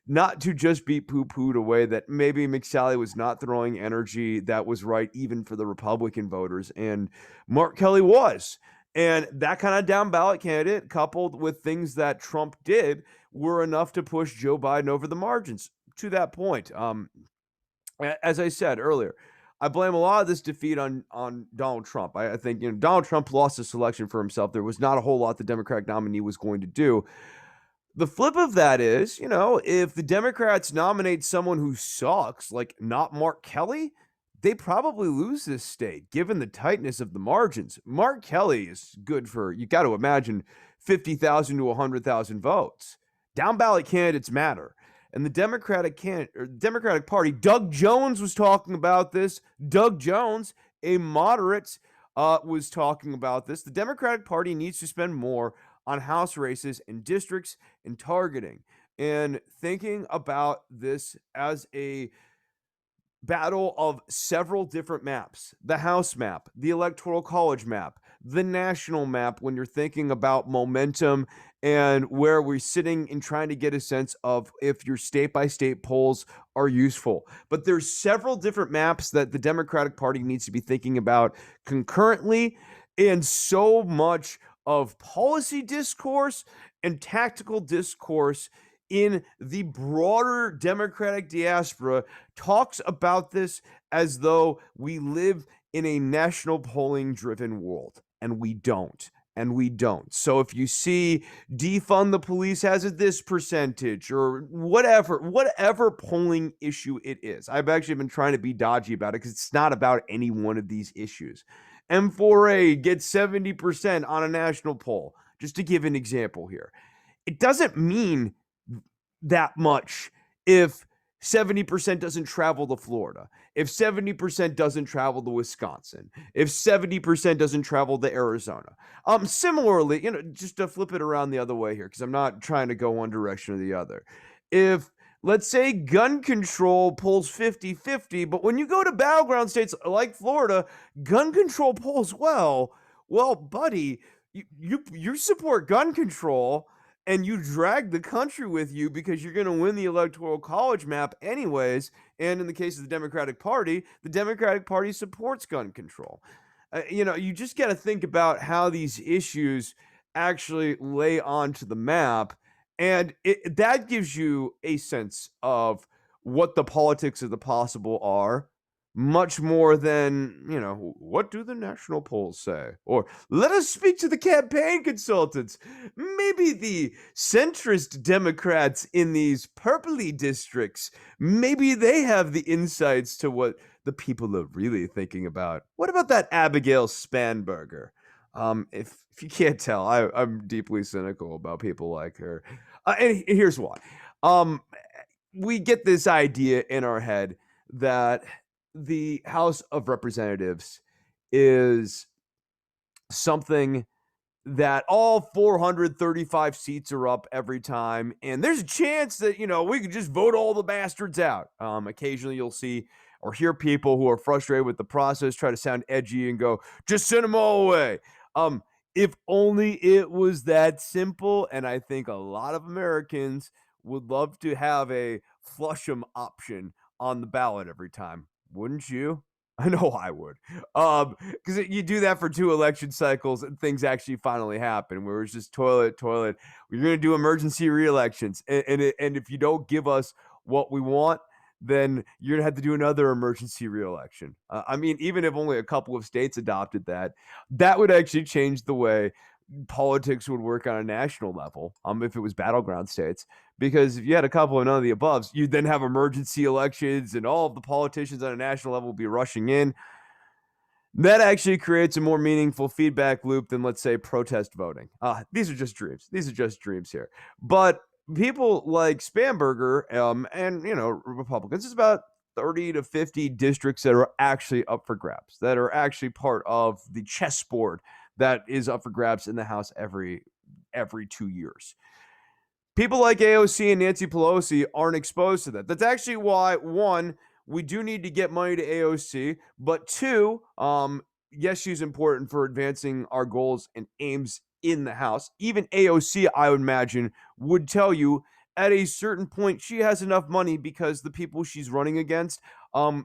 not to just be poo-pooed away that maybe McSally was not throwing energy that was right even for the Republican voters, and Mark Kelly was. And that kind of down ballot candidate, coupled with things that Trump did, were enough to push Joe Biden over the margins. To that point, as I said earlier, I blame a lot of this defeat on Donald Trump. I think Donald Trump lost this election for himself. There was not a whole lot the Democratic nominee was going to do. The flip of that is, if the Democrats nominate someone who sucks, like not Mark Kelly, they probably lose this state, given the tightness of the margins. Mark Kelly is good for, you got to imagine, 50,000 to 100,000 votes. Down ballot candidates matter. And the Democratic Party, Doug Jones was talking about this. Doug Jones, a moderate, was talking about this. The Democratic Party needs to spend more on House races and districts and targeting, and thinking about this as a battle of several different maps: the House map, the Electoral College map, the national map, when you're thinking about momentum and where we're sitting and trying to get a sense of if your state by state polls are useful. But there's several different maps that the Democratic Party needs to be thinking about concurrently, and so much of policy discourse and tactical discourse in the broader Democratic diaspora talks about this as though we live in a national polling driven world, and we don't. And we don't. So if you see defund the police has a this percentage or whatever polling issue it is, I've actually been trying to be dodgy about it because it's not about any one of these issues. M4A gets 70% on a national poll, just to give an example here. It doesn't mean that much if 70% doesn't travel to Florida, if 70% doesn't travel to Wisconsin, if 70% doesn't travel to Arizona. Similarly, just to flip it around the other way here, because I'm not trying to go one direction or the other. If, let's say, gun control polls 50-50, but when you go to battleground states like Florida, gun control polls well, buddy, you support gun control and you drag the country with you because you're going to win the Electoral College map anyways. And in the case of the Democratic Party supports gun control. You just got to think about how these issues actually lay onto the map. And that gives you a sense of what the politics of the possible are, much more than, what do the national polls say? Or let us speak to the campaign consultants. Maybe the centrist Democrats in these purpley districts, maybe they have the insights to what the people are really thinking about. What about that Abigail Spanberger? If you can't tell, I'm deeply cynical about people like her. And here's why. We get this idea in our head that the House of Representatives is something that all 435 seats are up every time, and there's a chance that we could just vote all the bastards out. Occasionally you'll see or hear people who are frustrated with the process try to sound edgy and go, just send them all away. If only it was that simple. And I think a lot of Americans would love to have a flush 'em option on the ballot every time. Wouldn't you? I know I would. Because you do that for 2 election cycles and things actually finally happen where it's just toilet. We're going to do emergency re-elections. And if you don't give us what we want, then you're going to have to do another emergency re-election. Even if only a couple of states adopted that, that would actually change the way politics would work on a national level, if it was battleground states. Because if you had a couple of none of the aboves, you'd then have emergency elections and all of the politicians on a national level would be rushing in. That actually creates a more meaningful feedback loop than, let's say, protest voting. These are just dreams here. But people like Spanberger and Republicans, it's about 30 to 50 districts that are actually up for grabs, that are actually part of the chessboard that is up for grabs in the House every 2 years. People like AOC and Nancy Pelosi aren't exposed to that. That's actually why, one, we do need to get money to AOC, but two, yes, she's important for advancing our goals and aims in the House. Even AOC, I would imagine, would tell you at a certain point she has enough money because the people she's running against,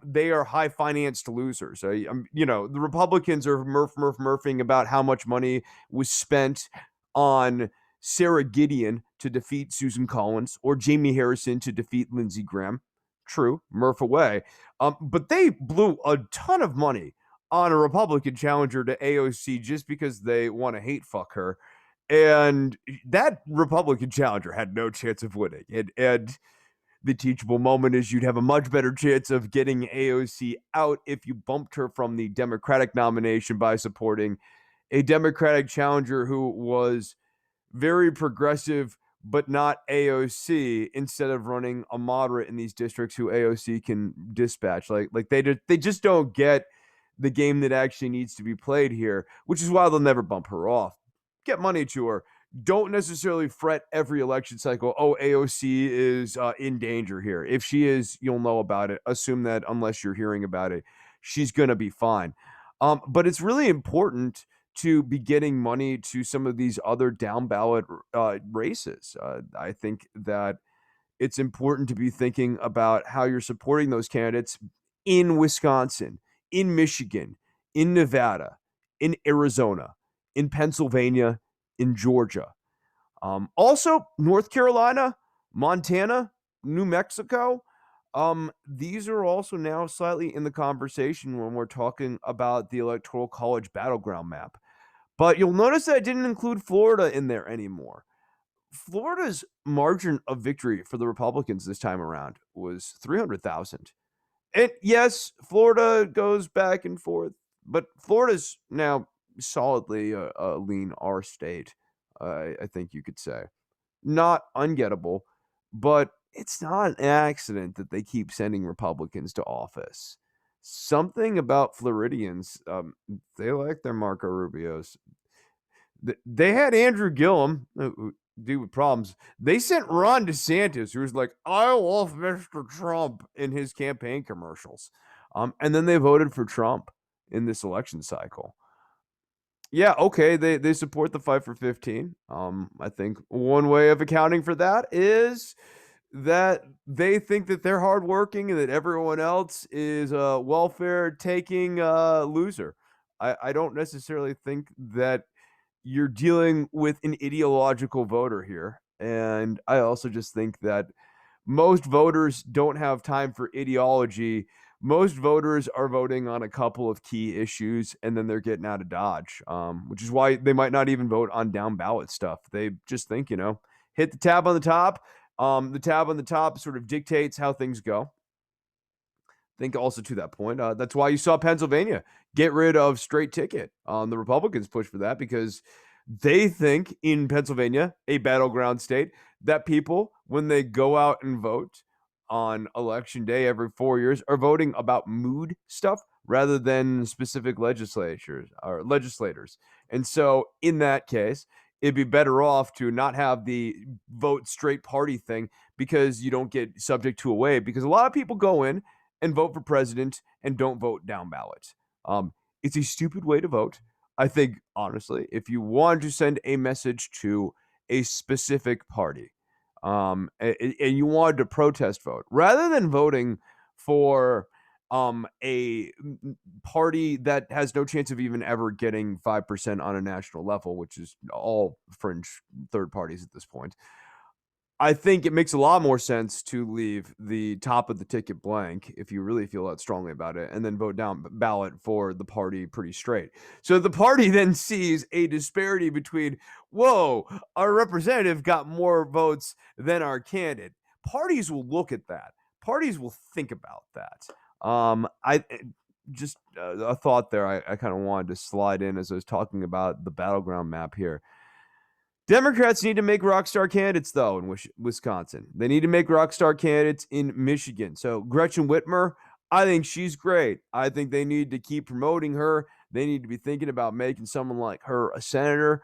they are high financed losers. The Republicans are murphing about how much money was spent on Sarah Gideon to defeat Susan Collins or Jamie Harrison to defeat Lindsey Graham. True, Murph away. But they blew a ton of money on a Republican challenger to AOC just because they want to hate fuck her. And that Republican challenger had no chance of winning. And the teachable moment is you'd have a much better chance of getting AOC out if you bumped her from the Democratic nomination by supporting a Democratic challenger who was very progressive, but not AOC, instead of running a moderate in these districts who AOC can dispatch. Like they just don't get the game that actually needs to be played here, which is why they'll never bump her off. Get money to her. Don't necessarily fret every election cycle. Oh, AOC is in danger here. If she is, you'll know about it. Assume that unless you're hearing about it, she's going to be fine. But it's really important to be getting money to some of these other down ballot races. I think that it's important to be thinking about how you're supporting those candidates in Wisconsin, in Michigan, in Nevada, in Arizona, in Pennsylvania, in Georgia. Also, North Carolina, Montana, New Mexico. These are also now slightly in the conversation when we're talking about the Electoral College battleground map. But you'll notice that I didn't include Florida in there anymore. Florida's margin of victory for the Republicans this time around was 300,000. And yes, Florida goes back and forth, but Florida's now solidly a lean R state, I think you could say. Not ungettable, but it's not an accident that they keep sending Republicans to office. Something about Floridians, they like their Marco Rubios. They had Andrew Gillum, dude with problems. They sent Ron DeSantis, who was like, "I love Mr. Trump" in his campaign commercials, and then they voted for Trump in this election cycle. Yeah, okay, they support the fight for 15. I think one way of accounting for that is that they think that they're hardworking and that everyone else is a welfare taking loser. I don't necessarily think that you're dealing with an ideological voter here. And I also just think that most voters don't have time for ideology. Most voters are voting on a couple of key issues and then they're getting out of Dodge, which is why they might not even vote on down ballot stuff. They just think, hit the tab on the top. The tab on the top sort of dictates how things go. Think also to that point, that's why you saw Pennsylvania get rid of straight ticket. The Republicans push for that because they think in Pennsylvania, a battleground state, that people, when they go out and vote on election day every 4 years, are voting about mood stuff rather than specific legislators. And so in that case, it'd be better off to not have the vote straight party thing because you don't get subject to a wave. Because a lot of people go in and vote for president and don't vote down ballot. It's a stupid way to vote. I think, honestly, if you want to send a message to a specific party and you wanted to protest vote, rather than voting for a party that has no chance of even ever getting 5% on a national level, which is all fringe third parties at this point, I think it makes a lot more sense to leave the top of the ticket blank if you really feel that strongly about it, and then vote down ballot for the party pretty straight. So the party then sees a disparity between, whoa, our representative got more votes than our candidate. Parties will look at that. Parties will think about that. I just a thought there I kind of wanted to slide in as I was talking about the battleground map here. Democrats need to make rock star candidates, though, in Wisconsin. They need to make rock star candidates in Michigan. So Gretchen Whitmer, I think she's great. I think they need to keep promoting her. They need to be thinking about making someone like her a senator.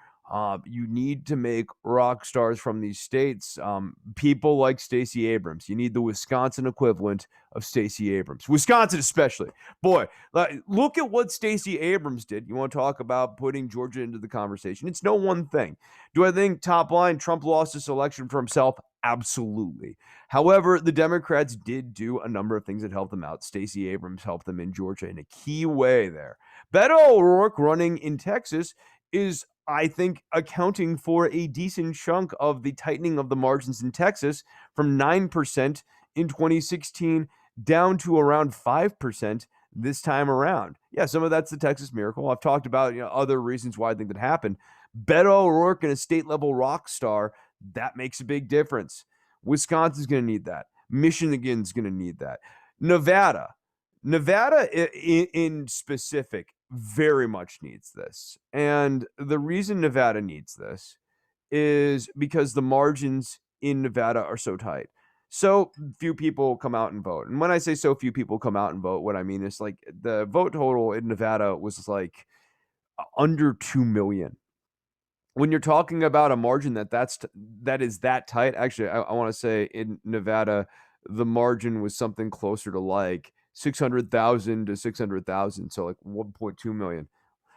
You need to make rock stars from these states. People like Stacey Abrams. You need the Wisconsin equivalent of Stacey Abrams. Wisconsin especially. Boy, look at what Stacey Abrams did. You want to talk about putting Georgia into the conversation? It's no one thing. Do I think top line Trump lost this election for himself? Absolutely. However, the Democrats did do a number of things that helped them out. Stacey Abrams helped them in Georgia in a key way there. Beto O'Rourke running in Texas is, I think, accounting for a decent chunk of the tightening of the margins in Texas from 9% in 2016 down to around 5% this time around. Yeah, some of that's the Texas miracle. I've talked about other reasons why I think that happened. Beto O'Rourke and a state-level rock star, that makes a big difference. Wisconsin's going to need that. Michigan's going to need that. Nevada in specific very much needs this. And the reason Nevada needs this is because the margins in Nevada are so tight. so few people come out and vote. And when I say so few people come out and vote, what I mean is like the vote total in Nevada was like under 2 million. When you're talking about a margin that is that tight, actually, I want to say in Nevada, the margin was something closer to like 600,000 to 600,000, so like 1.2 million.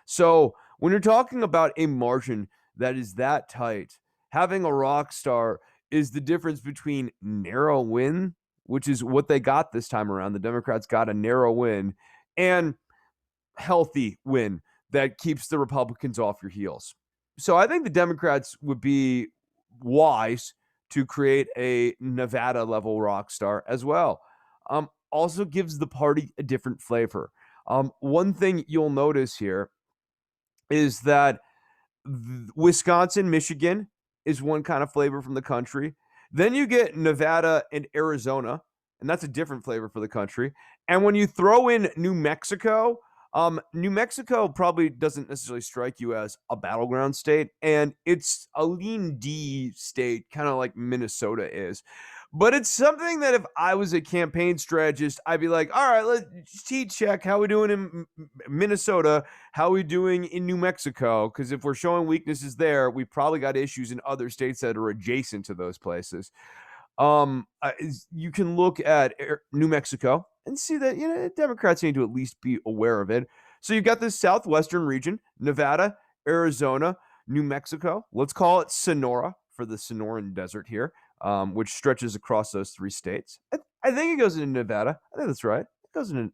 So when you're talking about a margin that is that tight, having a rock star is the difference between narrow win, which is what they got this time around. The Democrats got a narrow win, and healthy win that keeps the Republicans off your heels. So I think the Democrats would be wise to create a Nevada level rock star as well. Also gives the party a different flavor. One thing you'll notice here is that Wisconsin, Michigan is one kind of flavor from the country. Then you get Nevada and Arizona, and that's a different flavor for the country. And when you throw in New Mexico probably doesn't necessarily strike you as a battleground state, and it's a lean D state, kind of like Minnesota is. But it's something that if I was a campaign strategist, I'd be like, all right, let's heat check how we doing in Minnesota, how we doing in New Mexico, because if we're showing weaknesses there, we probably got issues in other states that are adjacent to those places. You can look at New Mexico and see that Democrats need to at least be aware of it. So you've got this southwestern region: Nevada, Arizona, New Mexico. Let's call it Sonora for the Sonoran Desert here, which stretches across those three states. I think it goes into Nevada. I think that's right. It goes into.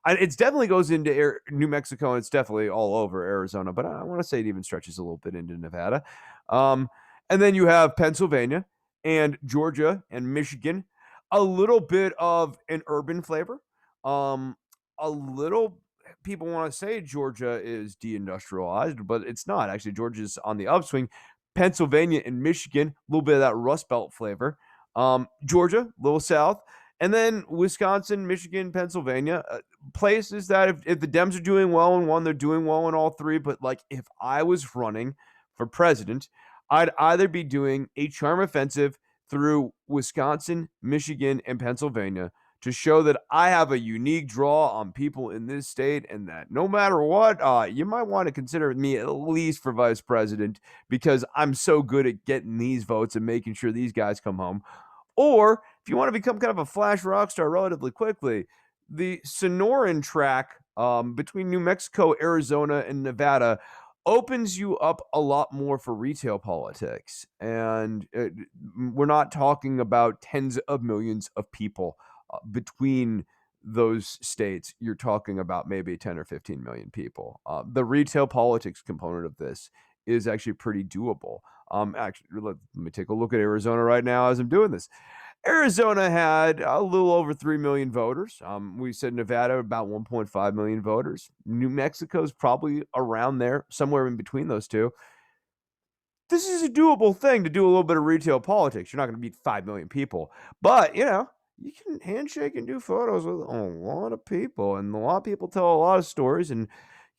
It definitely goes into New Mexico, and it's definitely all over Arizona. But I want to say it even stretches a little bit into Nevada. And then you have Pennsylvania and Georgia and Michigan, a little bit of an urban flavor. A little people want to say Georgia is deindustrialized, but it's not. Actually, Georgia's on the upswing. Pennsylvania and Michigan, a little bit of that Rust Belt flavor. Georgia, a little south. And then Wisconsin, Michigan, Pennsylvania, places that if the Dems are doing well in one, they're doing well in all three. But like if I was running for president, I'd either be doing a charm offensive through Wisconsin, Michigan, and Pennsylvania to show that I have a unique draw on people in this state, and that no matter what, you might want to consider me at least for vice president because I'm so good at getting these votes and making sure these guys come home. Or if you want to become kind of a flash rock star relatively quickly, the Sonoran track between New Mexico, Arizona, and Nevada opens you up a lot more for retail politics. And we're not talking about tens of millions of people between those states. You're talking about maybe 10 or 15 million people. The retail politics component of this is actually pretty doable. Actually, let me take a look at Arizona right now as I'm doing this. Arizona had a little over 3 million voters. We said Nevada about 1.5 million voters. New Mexico's probably around there, somewhere in between those two. This is a doable thing to do a little bit of retail politics. You're not going to beat 5 million people, but you can handshake and do photos with a lot of people, and a lot of people tell a lot of stories, and you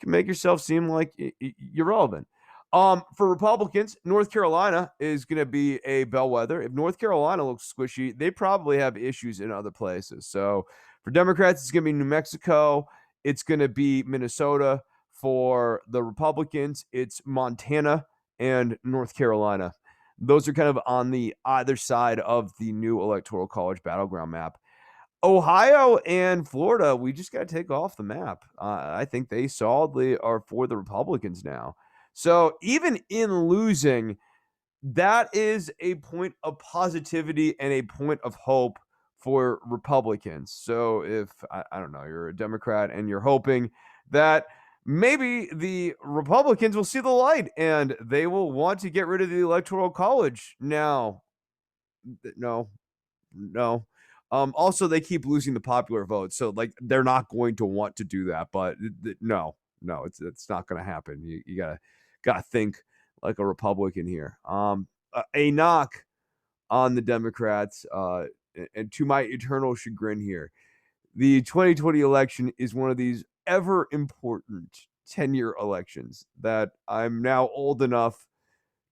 can make yourself seem like you're relevant. For Republicans, North Carolina is going to be a bellwether. If North Carolina looks squishy, they probably have issues in other places. So for Democrats, it's going to be New Mexico. It's going to be Minnesota. For the Republicans, it's Montana and North Carolina. Those are kind of on the either side of the new electoral college battleground map. Ohio and Florida, we just got to take off the map. I think they solidly are for the Republicans now. So even in losing, that is a point of positivity and a point of hope for Republicans. So if, I don't know, you're a Democrat and you're hoping that maybe the Republicans will see the light and they will want to get rid of the Electoral College. Now, no, no. Also, they keep losing the popular vote, so like they're not going to want to do that. But no, it's not going to happen. You gotta think like a Republican here. A knock on the Democrats, and to my eternal chagrin here, the 2020 election is one of these ever important 10-year elections that I'm now old enough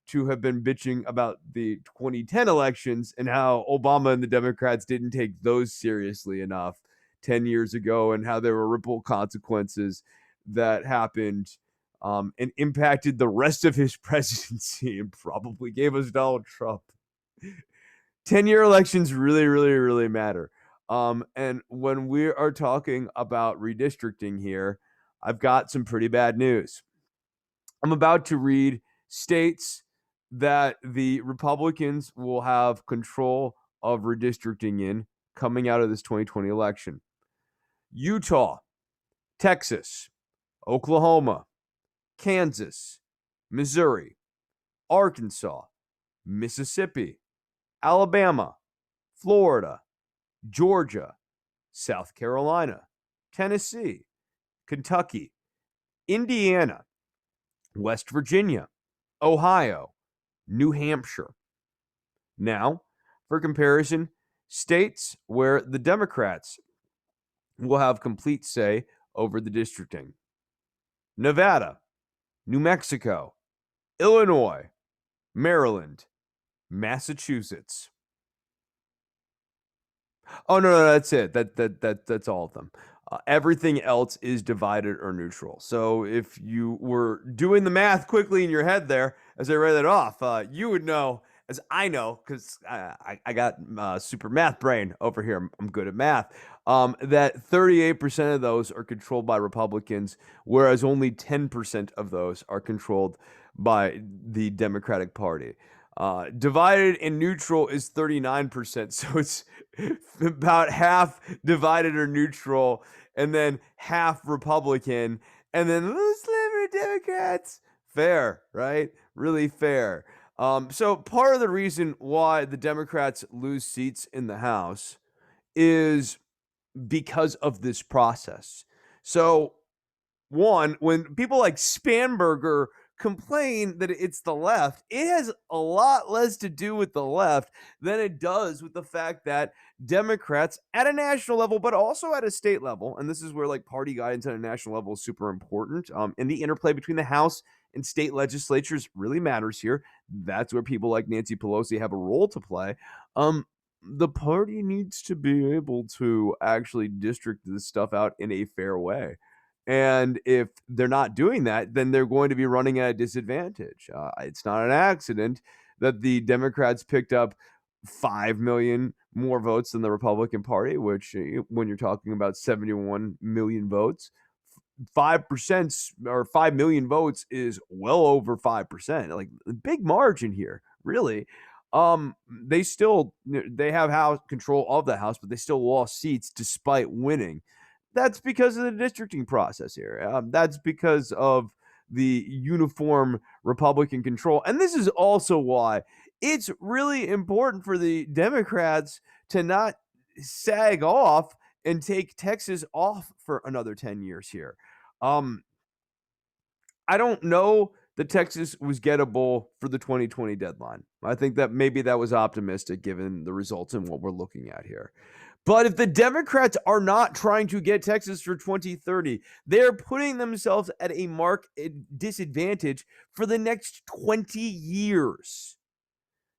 to have been bitching about the 2010 elections and how Obama and the Democrats didn't take those seriously enough 10 years ago, and how there were ripple consequences that happened and impacted the rest of his presidency and probably gave us Donald Trump. 10-year elections really, really, really matter. And when we are talking about redistricting here, I've got some pretty bad news. I'm about to read states that the Republicans will have control of redistricting in coming out of this 2020 election: Utah, Texas, Oklahoma, Kansas, Missouri, Arkansas, Mississippi, Alabama, Florida, Georgia, South Carolina, Tennessee, Kentucky, Indiana, West Virginia, Ohio, New Hampshire. Now, for comparison, states where the Democrats will have complete say over the districting: Nevada, New Mexico, Illinois, Maryland, Massachusetts. Oh no, that's it. That's all of them. Everything else is divided or neutral. So if you were doing the math quickly in your head there as I read it off, you would know, as I know, because I got super math brain over here. I'm good at math. That 38% of those are controlled by Republicans, whereas only 10% of those are controlled by the Democratic Party. Divided and neutral is 39%. So it's about half divided or neutral, and then half Republican, and then little sliver Democrats. Fair, right? Really fair. So part of the reason why the Democrats lose seats in the House is because of this process. So one, when people like Spanberger complain that it's the left, it has a lot less to do with the left than it does with the fact that Democrats at a national level, but also at a state level, and this is where like party guidance at a national level is super important, and the interplay between the House and state legislatures really matters here. That's where people like Nancy Pelosi have a role to play. The party needs to be able to actually district this stuff out in a fair way. And if they're not doing that, then they're going to be running at a disadvantage. It's not an accident that the Democrats picked up 5 million more votes than the Republican Party, which, when you're talking about 71 million votes, 5% or 5 million votes is well over 5%. Like, big margin here, really. They have house control of the House, but they still lost seats despite winning. That's because of the districting process here. That's because of the uniform Republican control. And this is also why it's really important for the Democrats to not sag off and take Texas off for another 10 years here. I don't know that Texas was gettable for the 2020 deadline. I think that maybe that was optimistic given the results and what we're looking at here. But if the Democrats are not trying to get Texas for 2030, they're putting themselves at a marked disadvantage for the next 20 years.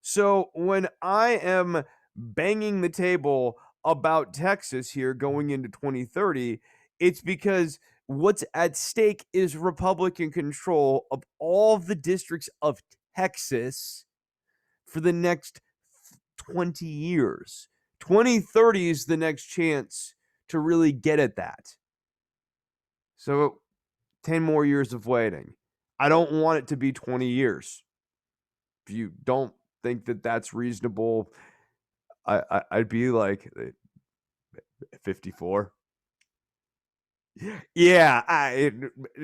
So when I am banging the table about Texas here going into 2030, it's because what's at stake is Republican control of all the districts of Texas for the next 20 years. 2030 is the next chance to really get at that. So 10 more years of waiting. I don't want it to be 20 years. If you don't think that that's reasonable, I'd be like 54. Yeah,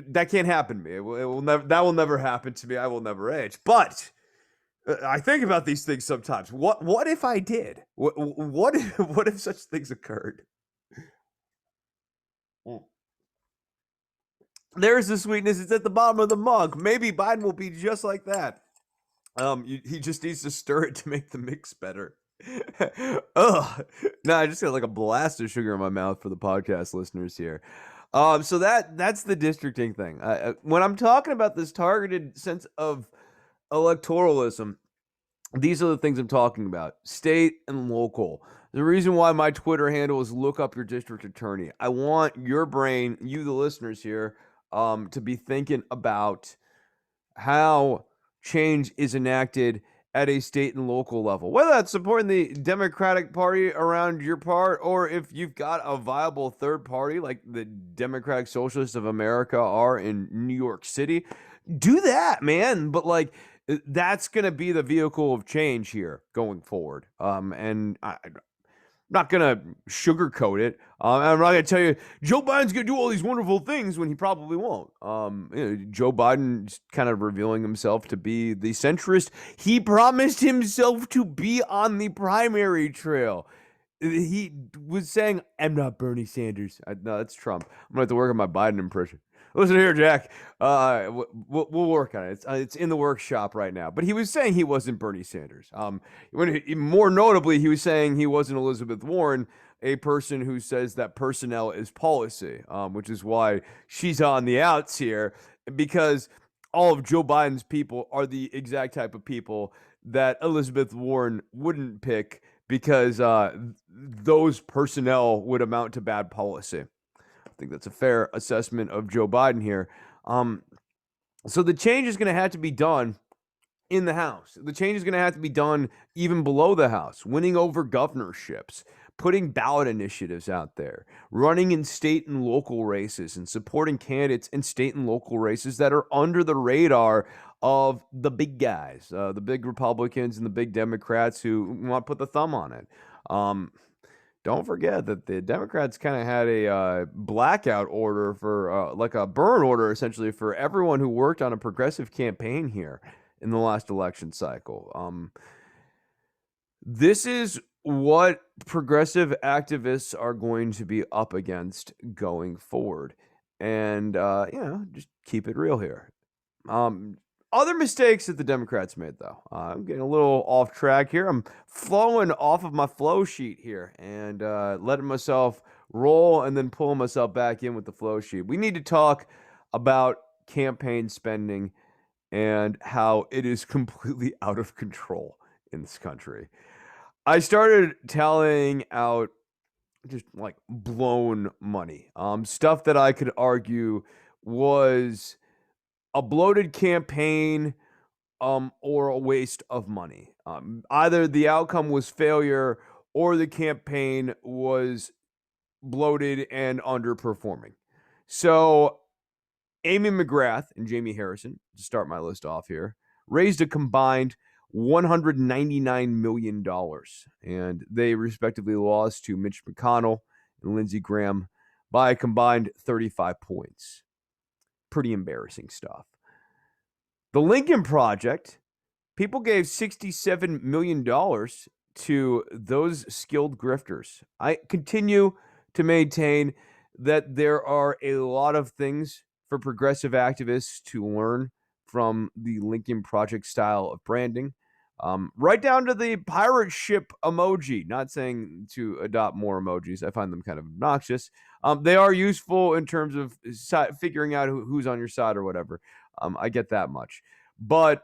that can't happen to me. It will never. That will never happen to me. I will never age. But I think about these things sometimes. What if I did? What if such things occurred? There's the sweetness. It's at the bottom of the mug. Maybe Biden will be just like that. He just needs to stir it to make the mix better. Ugh. No, I just got like a blast of sugar in my mouth for the podcast listeners here. So that's the districting thing. When I'm talking about this targeted sense of electoralism. These are the things I'm talking about. State and local. The reason why my Twitter handle is look up your district attorney. I want your brain, you the listeners here, to be thinking about how change is enacted at a state and local level, whether that's supporting the Democratic Party around your part, or if you've got a viable third party like the Democratic Socialists of America are in New York City. Do that, man. But like, that's going to be the vehicle of change here going forward. And I'm not going to sugarcoat it. I'm not going to tell you Joe Biden's going to do all these wonderful things when he probably won't. Joe Biden's kind of revealing himself to be the centrist he promised himself to be on the primary trail. He was saying, I'm not Bernie Sanders. No, that's Trump. I'm going to have to work on my Biden impression. Listen here, Jack. We'll work on it. It's in the workshop right now. But he was saying he wasn't Bernie Sanders. More notably, he was saying he wasn't Elizabeth Warren, a person who says that personnel is policy, which is why she's on the outs here, because all of Joe Biden's people are the exact type of people that Elizabeth Warren wouldn't pick, because those personnel would amount to bad policy. I think that's a fair assessment of Joe Biden here. So the change is going to have to be done in the House. The change is going to have to be done even below the House, winning over governorships, putting ballot initiatives out there, running in state and local races, and supporting candidates in state and local races that are under the radar of the big guys, the big Republicans and the big Democrats who want to put the thumb on it. Don't forget that the Democrats kind of had a blackout order for like a burn order, essentially, for everyone who worked on a progressive campaign here in the last election cycle. This is what progressive activists are going to be up against going forward. And, just keep it real here. Other mistakes that the Democrats made, though. I'm getting a little off track here. I'm flowing off of my flow sheet here and letting myself roll and then pulling myself back in with the flow sheet. We need to talk about campaign spending and how it is completely out of control in this country. I started tallying out just like blown money, stuff that I could argue was a bloated campaign, or a waste of money. Either the outcome was failure or the campaign was bloated and underperforming. So Amy McGrath and Jamie Harrison, to start my list off here, raised a combined $199 million, and they respectively lost to Mitch McConnell and Lindsey Graham by a combined 35 points. Pretty embarrassing stuff. The Lincoln Project, people gave $67 million to those skilled grifters. I continue to maintain that there are a lot of things for progressive activists to learn from the Lincoln Project style of branding, right down to the pirate ship emoji. Not saying to adopt more emojis. I find them kind of obnoxious. They are useful in terms of figuring out who's on your side or whatever. I get that much. But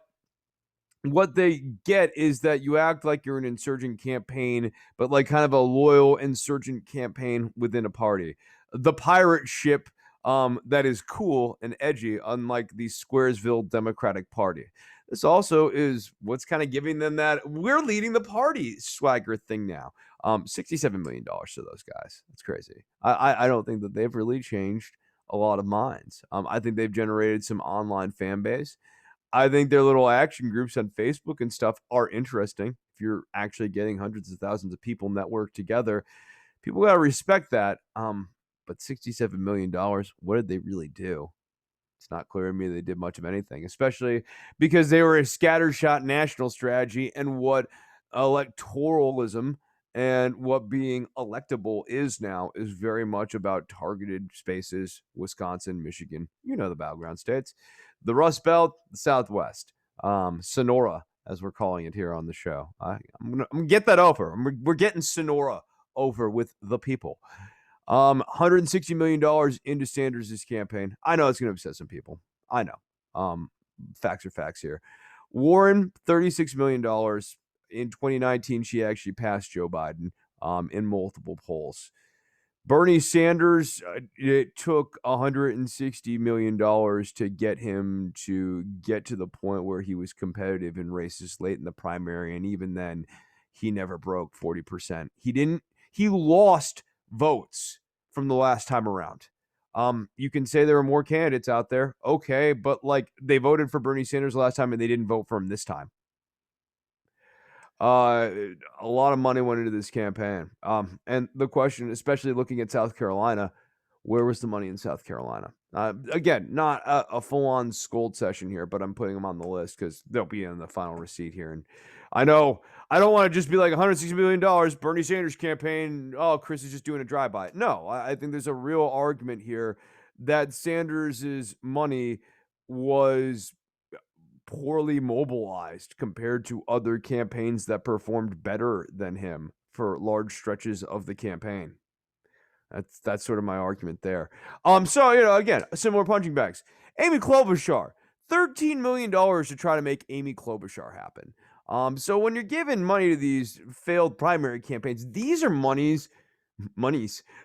what they get is that you act like you're an insurgent campaign, but like kind of a loyal insurgent campaign within a party. The pirate ship that is cool and edgy, unlike the Squaresville Democratic Party. This also is what's kind of giving them that we're leading the party swagger thing now. $67 million to those guys. That's crazy. I don't think that they've really changed a lot of minds. I think they've generated some online fan base. I think their little action groups on Facebook and stuff are interesting. If you're actually getting hundreds of thousands of people network together, people got to respect that. But $67 million, what did they really do? It's not clear to me they did much of anything, especially because they were a scattershot national strategy, and what electoralism and what being electable is now is very much about targeted spaces. Wisconsin, Michigan, the battleground states, the Rust Belt, the Southwest, Sonora, as we're calling it here on the show. I'm gonna get that over. We're getting Sonora over with the people. $160 million into Sanders' campaign. I know it's going to upset some people. I know. Facts are facts here. Warren, $36 million. In 2019, she actually passed Joe Biden in multiple polls. Bernie Sanders, it took $160 million to get him to get to the point where he was competitive in races late in the primary. And even then, he never broke 40%. He lost votes from the last time around. You can say there were more candidates out there. Okay, but like they voted for Bernie Sanders last time and they didn't vote for him this time. A lot of money went into this campaign. And the question, especially looking at South Carolina, where was the money in South Carolina? Again, not a full-on scold session here, but I'm putting them on the list because they'll be in the final receipt here. And I know I don't want to just be like $160 million, Bernie Sanders campaign. Oh, Chris is just doing a drive-by. No, I think there's a real argument here that Sanders's money was poorly mobilized compared to other campaigns that performed better than him for large stretches of the campaign. That's sort of my argument there. So again, similar punching bags. Amy Klobuchar, $13 million to try to make Amy Klobuchar happen. So when you're giving money to these failed primary campaigns, these are monies.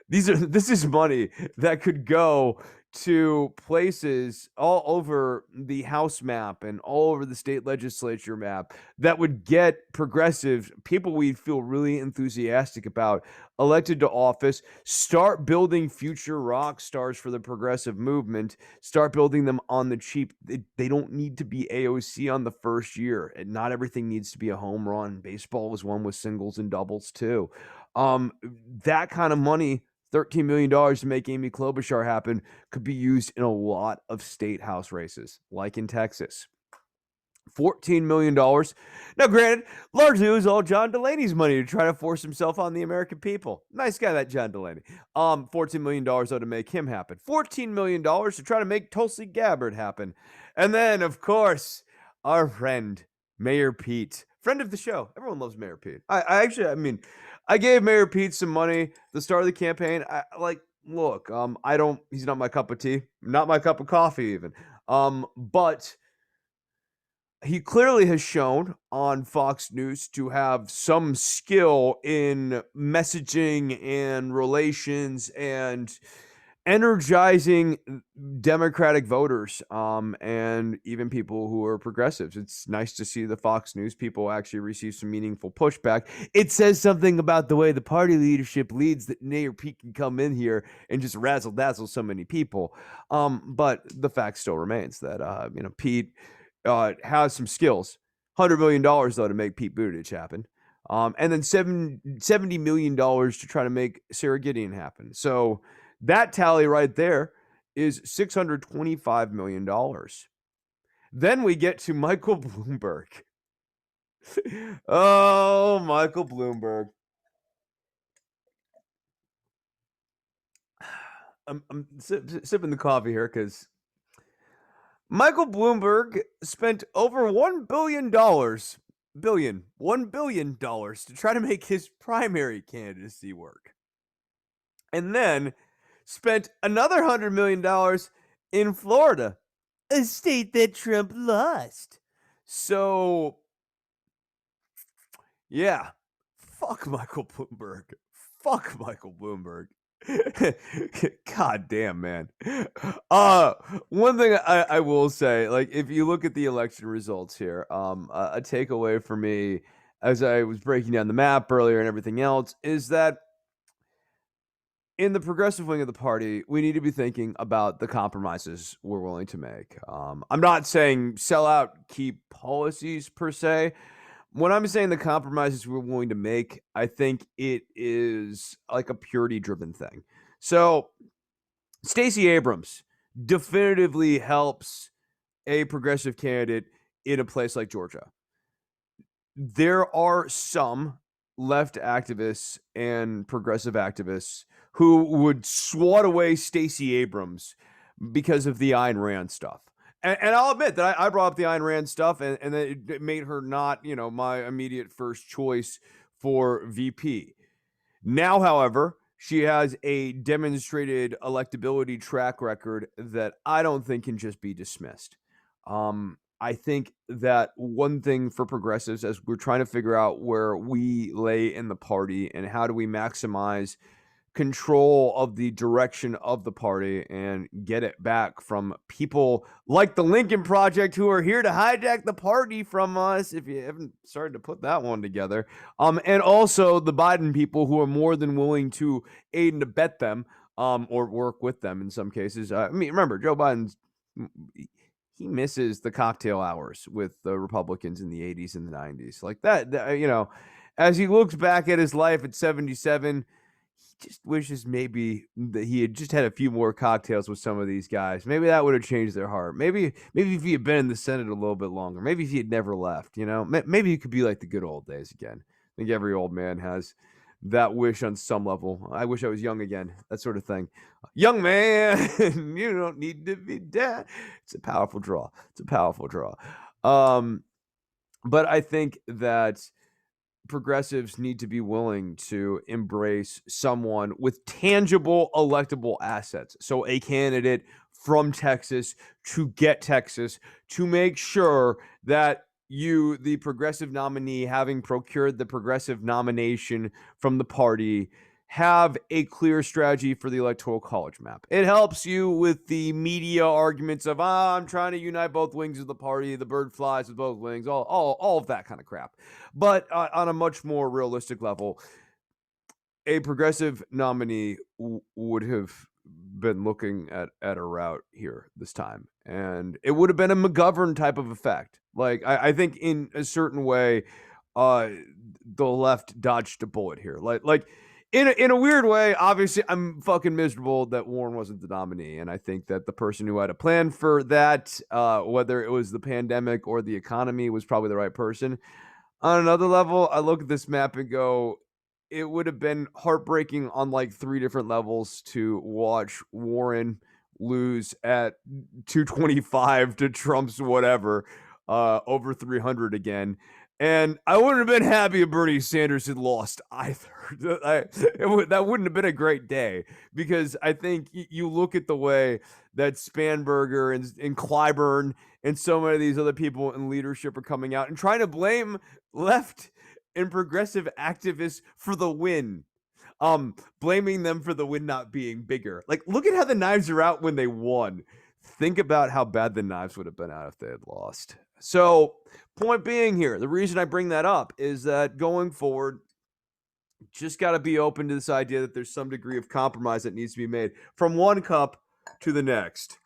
This is money that could go to places all over the House map and all over the state legislature map that would get progressives, people we feel really enthusiastic about, elected to office, start building future rock stars for the progressive movement, start building them on the cheap. They don't need to be AOC on the first year. And not everything needs to be a home run. Baseball is one with singles and doubles too. That kind of money, $13 million to make Amy Klobuchar happen, could be used in a lot of state house races, like in Texas. $14 million. Now, granted, largely it was all John Delaney's money to try to force himself on the American people. Nice guy, that John Delaney. $14 million though to make him happen. $14 million to try to make Tulsi Gabbard happen. And then, of course, our friend, Mayor Pete. Friend of the show. Everyone loves Mayor Pete. I gave Mayor Pete some money at the start of the campaign. He's not my cup of tea, not my cup of coffee even. But he clearly has shown on Fox News to have some skill in messaging and relations and energizing Democratic voters, and even people who are progressives. It's nice to see the Fox News people actually receive some meaningful pushback. It says something about the way the party leadership leads that Mayor Pete can come in here and just razzle dazzle so many people. But the fact still remains that Pete has some skills. $100 million though to make Pete Buttigieg happen. And then $70 million to try to make Sarah Gideon happen. So that tally right there is $625 million. Then we get to Michael Bloomberg. Oh, Michael Bloomberg. I'm sipping the coffee here because Michael Bloomberg spent over $1 billion to try to make his primary candidacy work. And then spent another $100 million in Florida, a state that Trump lost. So, yeah, fuck Michael Bloomberg. Fuck Michael Bloomberg. God damn, man. One thing I will say, like, if you look at the election results here, a takeaway for me as I was breaking down the map earlier and everything else is that in the progressive wing of the party, we need to be thinking about the compromises we're willing to make. I'm not saying sell out key policies per se. When I'm saying the compromises we're willing to make, I think it is like a purity-driven thing. So Stacey Abrams definitively helps a progressive candidate in a place like Georgia. There are some left activists and progressive activists who would swat away Stacey Abrams because of the Ayn Rand stuff. And I'll admit that I brought up the Ayn Rand stuff, and it made her not, my immediate first choice for VP. Now, however, she has a demonstrated electability track record that I don't think can just be dismissed. I think that one thing for progressives, as we're trying to figure out where we lay in the party and how do we maximize control of the direction of the party and get it back from people like the Lincoln Project who are here to hijack the party from us, if you haven't started to put that one together. And also the Biden people who are more than willing to aid and abet them, or work with them in some cases. I mean, remember, Joe Biden's he misses the cocktail hours with the Republicans in the 80s and the 90s. Like that, as he looks back at his life at 77, he just wishes maybe that he had just had a few more cocktails with some of these guys. Maybe that would have changed their heart. Maybe if he had been in the Senate a little bit longer. Maybe if he had never left, maybe it could be like the good old days again. I think every old man has that wish on some level. I wish I was young again, that sort of thing. Young man, you don't need to be dead. It's a powerful draw. But I think that progressives need to be willing to embrace someone with tangible electable assets. So a candidate from Texas to get Texas to make sure that you, the progressive nominee, having procured the progressive nomination from the party, have a clear strategy for the electoral college map. It helps you with the media arguments of, I'm trying to unite both wings of the party, the bird flies with both wings, all of that kind of crap. But on a much more realistic level, a progressive nominee would have been looking at a route here this time, and it would have been a McGovern type of effect. Like, I think in a certain way, the left dodged a bullet here. Like in a weird way, obviously, I'm fucking miserable that Warren wasn't the nominee, and I think that the person who had a plan for that, whether it was the pandemic or the economy, was probably the right person. On another level, I look at this map and go, it would have been heartbreaking on like 3 different levels to watch Warren lose at 225 to Trump's whatever, over 300 again. And I wouldn't have been happy if Bernie Sanders had lost either. That wouldn't have been a great day, because I think you look at the way that Spanberger and Clyburn and so many of these other people in leadership are coming out and trying to blame left and progressive activists for the win. Blaming them for the win not being bigger. Like, look at how the knives are out when they won. Think about how bad the knives would have been out if they had lost. So, point being here, the reason I bring that up is that going forward, just got to be open to this idea that there's some degree of compromise that needs to be made from one cup to the next.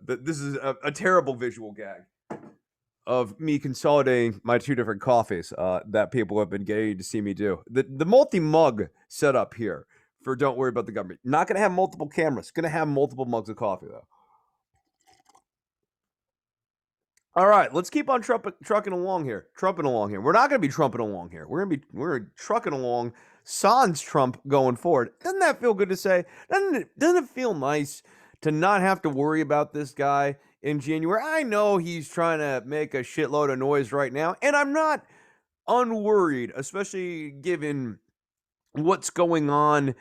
This is a terrible visual gag of me consolidating my 2 different coffees that people have been getting to see me do. The multi-mug setup here for Don't Worry About the Government. Not going to have multiple cameras. Going to have multiple mugs of coffee, though. All right, let's keep on trucking along here. Trumping along here. We're not going to be trumping along here. We're trucking along sans Trump going forward. Doesn't that feel good to say? Doesn't it feel nice to not have to worry about this guy in January? I know he's trying to make a shitload of noise right now, and I'm not unworried, especially given what's going on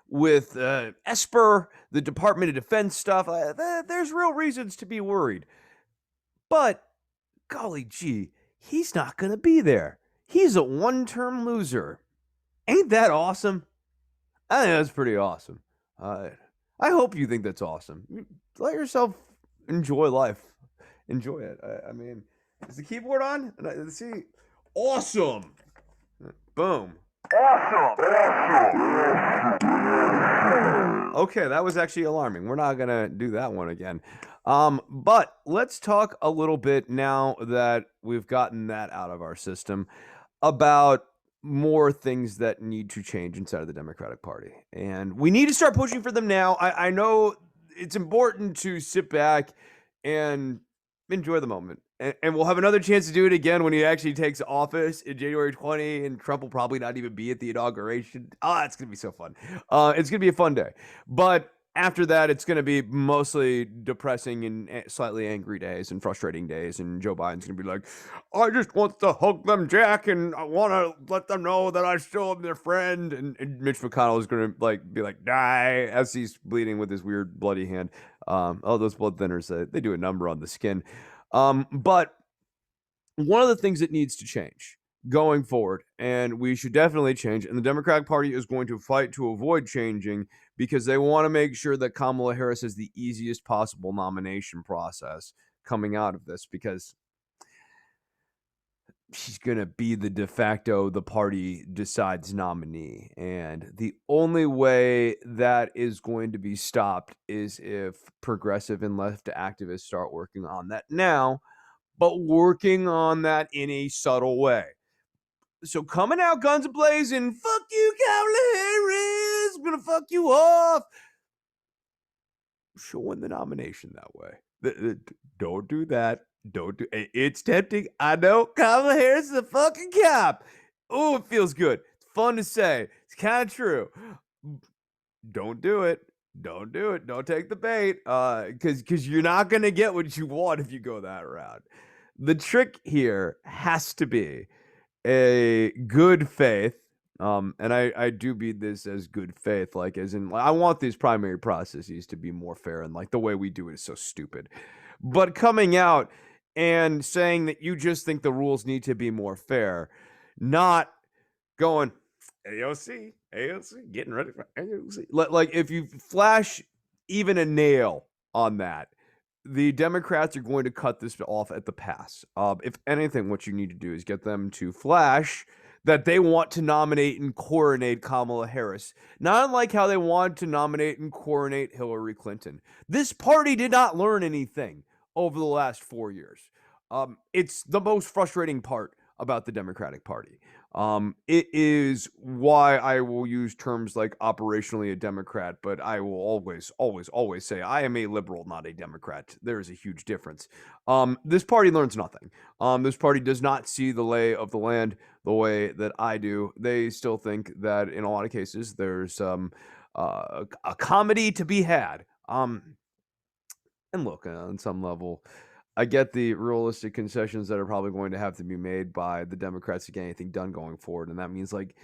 with Esper, the Department of Defense stuff. There's real reasons to be worried. But, golly gee, he's not going to be there. He's a one-term loser. Ain't that awesome? I think that's pretty awesome. I hope you think that's awesome. Let yourself enjoy life. Enjoy it. I mean, is the keyboard on? Let's see. Awesome. Boom. Okay, that was actually alarming. We're not going to do that one again. But let's talk a little bit, now that we've gotten that out of our system, about more things that need to change inside of the Democratic Party. And we need to start pushing for them now. I know it's important to sit back and enjoy the moment. And we'll have another chance to do it again when he actually takes office in January 20, and Trump will probably not even be at the inauguration. It's going to be so fun. It's going to be a fun day. But after that, it's going to be mostly depressing and slightly angry days and frustrating days. And Joe Biden's going to be like, I just want to hug them, Jack, and I want to let them know that I still am their friend. And Mitch McConnell is going to be like, die, as he's bleeding with his weird bloody hand. Those blood thinners, they do a number on the skin. But one of the things that needs to change going forward, and we should definitely change, and the Democratic Party is going to fight to avoid changing because they want to make sure that Kamala Harris has the easiest possible nomination process coming out of this, because she's going to be the de facto, the party decides nominee. And the only way that is going to be stopped is if progressive and left activists start working on that now, but working on that in a subtle way. So coming out guns blazing, fuck you, Kamala Harris, I'm gonna fuck you off. She'll win the nomination that way. Don't do that. Don't do it. It's tempting. I know Kamala Harris is a fucking cop. Oh, it feels good. It's fun to say. It's kind of true. Don't do it. Don't do it. Don't take the bait. Because you're not gonna get what you want if you go that route. The trick here has to be a good faith. And I do mean this as good faith, like as in, I want these primary processes to be more fair, and like the way we do it is so stupid. But coming out and saying that you just think the rules need to be more fair, not going AOC, getting ready for AOC. Like if you flash even a nail on that, the Democrats are going to cut this off at the pass. If anything, what you need to do is get them to flash that they want to nominate and coronate Kamala Harris, not unlike how they wanted to nominate and coronate Hillary Clinton. This party did not learn anything over the last 4 years. It's the most frustrating part about the Democratic Party. It is why I will use terms like operationally a Democrat, but I will always say I am a liberal, not a Democrat. There is a huge difference. This party learns nothing. This party does not see the lay of the land the way that I do. They still think that in a lot of cases there's a comedy to be had. And look, on some level, I get the realistic concessions that are probably going to have to be made by the Democrats to get anything done going forward. And that means like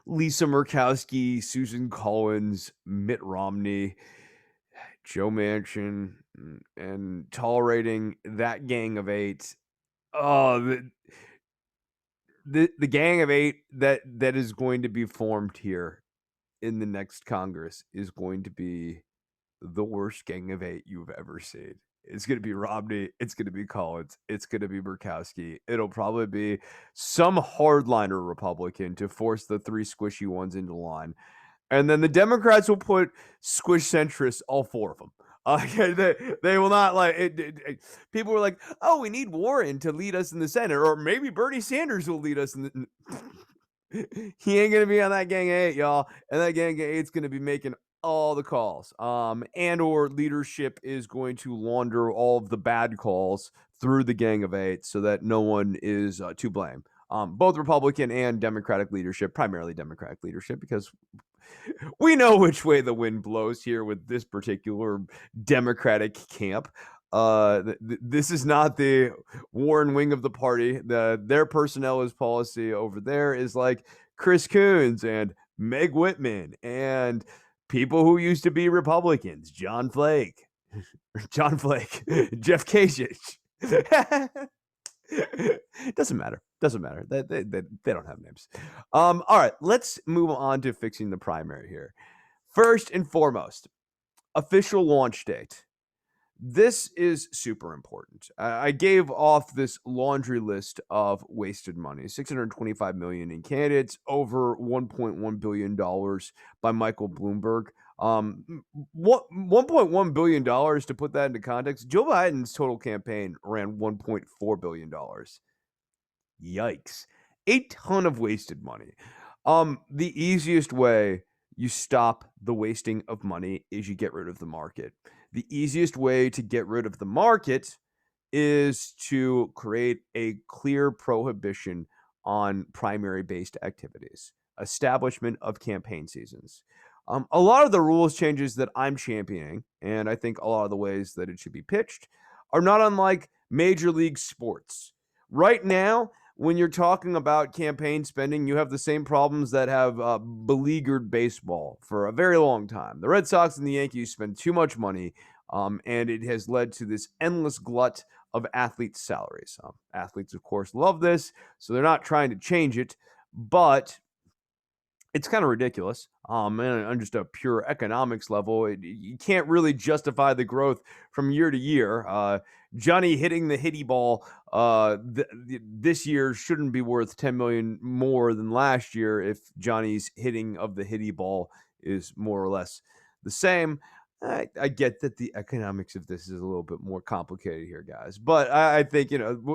Lisa Murkowski, Susan Collins, Mitt Romney, Joe Manchin, and tolerating that gang of eight. Oh, the gang of eight that is going to be formed here in the next Congress is going to be the worst gang of eight you've ever seen. It's going to be Romney. It's going to be Collins. It's going to be Murkowski. It'll probably be some hardliner Republican to force the three squishy ones into line. And then the Democrats will put squish centrists, all four of them. They will not like it. People were like, oh, we need Warren to lead us in the Senate, or maybe Bernie Sanders will lead us in the. He ain't going to be on that gang of eight, y'all. And that gang of eight's going to be making all the calls. And or leadership is going to launder all of the bad calls through the gang of eight so that no one is to blame. Both Republican and Democratic leadership, primarily Democratic leadership, because we know which way the wind blows here with this particular Democratic camp. This is not the Warren wing of the party. Their personnel is policy over there is like Chris Coons and Meg Whitman and people who used to be Republicans, Jeff Kasich. Doesn't matter. They don't have names. All right, let's move on to fixing the primary here. First and foremost, official launch date. This is super important. I gave off this laundry list of wasted money, $625 million in candidates, over $1.1 billion by Michael Bloomberg. $1.1 billion, to put that into context, Joe Biden's total campaign ran $1.4 billion. Yikes. A ton of wasted money. The easiest way you stop the wasting of money is you get rid of the market. The easiest way to get rid of the market is to create a clear prohibition on primary-based activities, establishment of campaign seasons. A lot of the rules changes that I'm championing, and I think a lot of the ways that it should be pitched, are not unlike Major League Sports. Right now, when you're talking about campaign spending, you have the same problems that have beleaguered baseball for a very long time. The Red Sox and the Yankees spend too much money, and it has led to this endless glut of athletes' salaries. Athletes, of course, love this, so they're not trying to change it, but it's kind of ridiculous. And on just a pure economics level, you can't really justify the growth from year to year. Johnny hitting the hitty ball this year shouldn't be worth 10 million more than last year if Johnny's hitting of the hitty ball is more or less the same. I get that the economics of this is a little bit more complicated here, guys. But I think,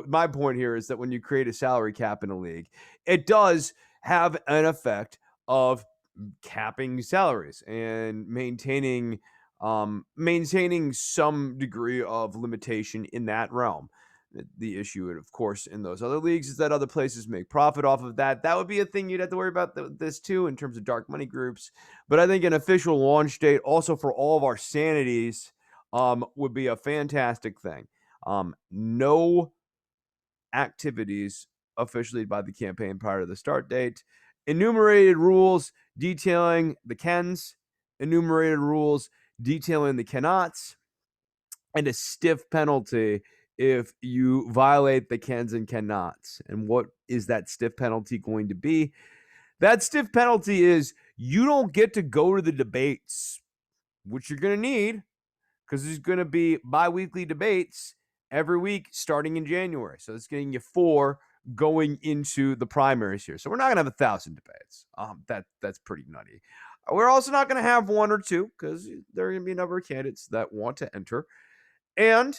my point here is that when you create a salary cap in a league, it does have an effect of capping salaries and maintaining some degree of limitation in that realm. The issue, of course, in those other leagues is that other places make profit off of that. That would be a thing you'd have to worry about this too in terms of dark money groups. But I think an official launch date, also for all of our sanities, would be a fantastic thing. No activities officially by the campaign prior to the start date. Enumerated rules detailing the cans, enumerated rules detailing the cannots, and a stiff penalty if you violate the cans and cannots. And what is that stiff penalty going to be? That stiff penalty is you don't get to go to the debates, which you're going to need because there's going to be bi-weekly debates every week starting in January. So it's getting you 4 going into the primaries here. So we're not going to have 1,000 debates. That's pretty nutty. We're also not going to have 1 or 2 because there are going to be a number of candidates that want to enter. And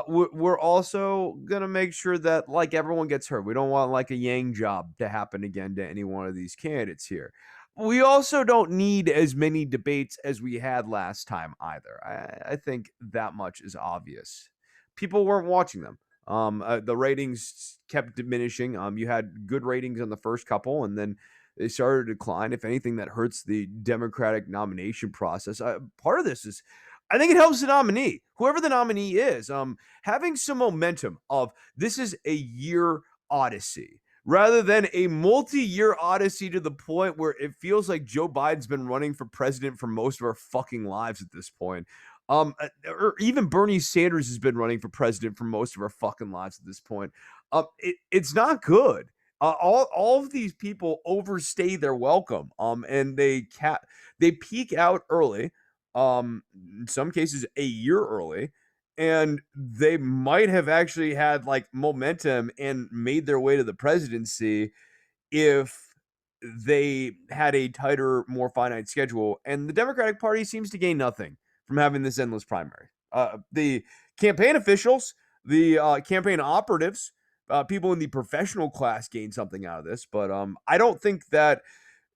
we're also going to make sure that, like, everyone gets heard. We don't want, like, a Yang job to happen again to any one of these candidates here. We also don't need as many debates as we had last time either. I think that much is obvious. People weren't watching them. The ratings kept diminishing. You had good ratings on the first couple, and then they started to decline. If anything, that hurts the Democratic nomination process. Part of this is, I think it helps the nominee, whoever the nominee is, having some momentum of this is a year odyssey rather than a multi-year odyssey to the point where it feels like Joe Biden's been running for president for most of our fucking lives at this point. Or even Bernie Sanders has been running for president for most of our fucking lives at this point. It's not good. All of these people overstay their welcome. And they peak out early. In some cases, a year early. And they might have actually had like momentum and made their way to the presidency if they had a tighter, more finite schedule. And the Democratic Party seems to gain nothing from having this endless primary. The campaign officials, the campaign operatives, people in the professional class gain something out of this. But I don't think that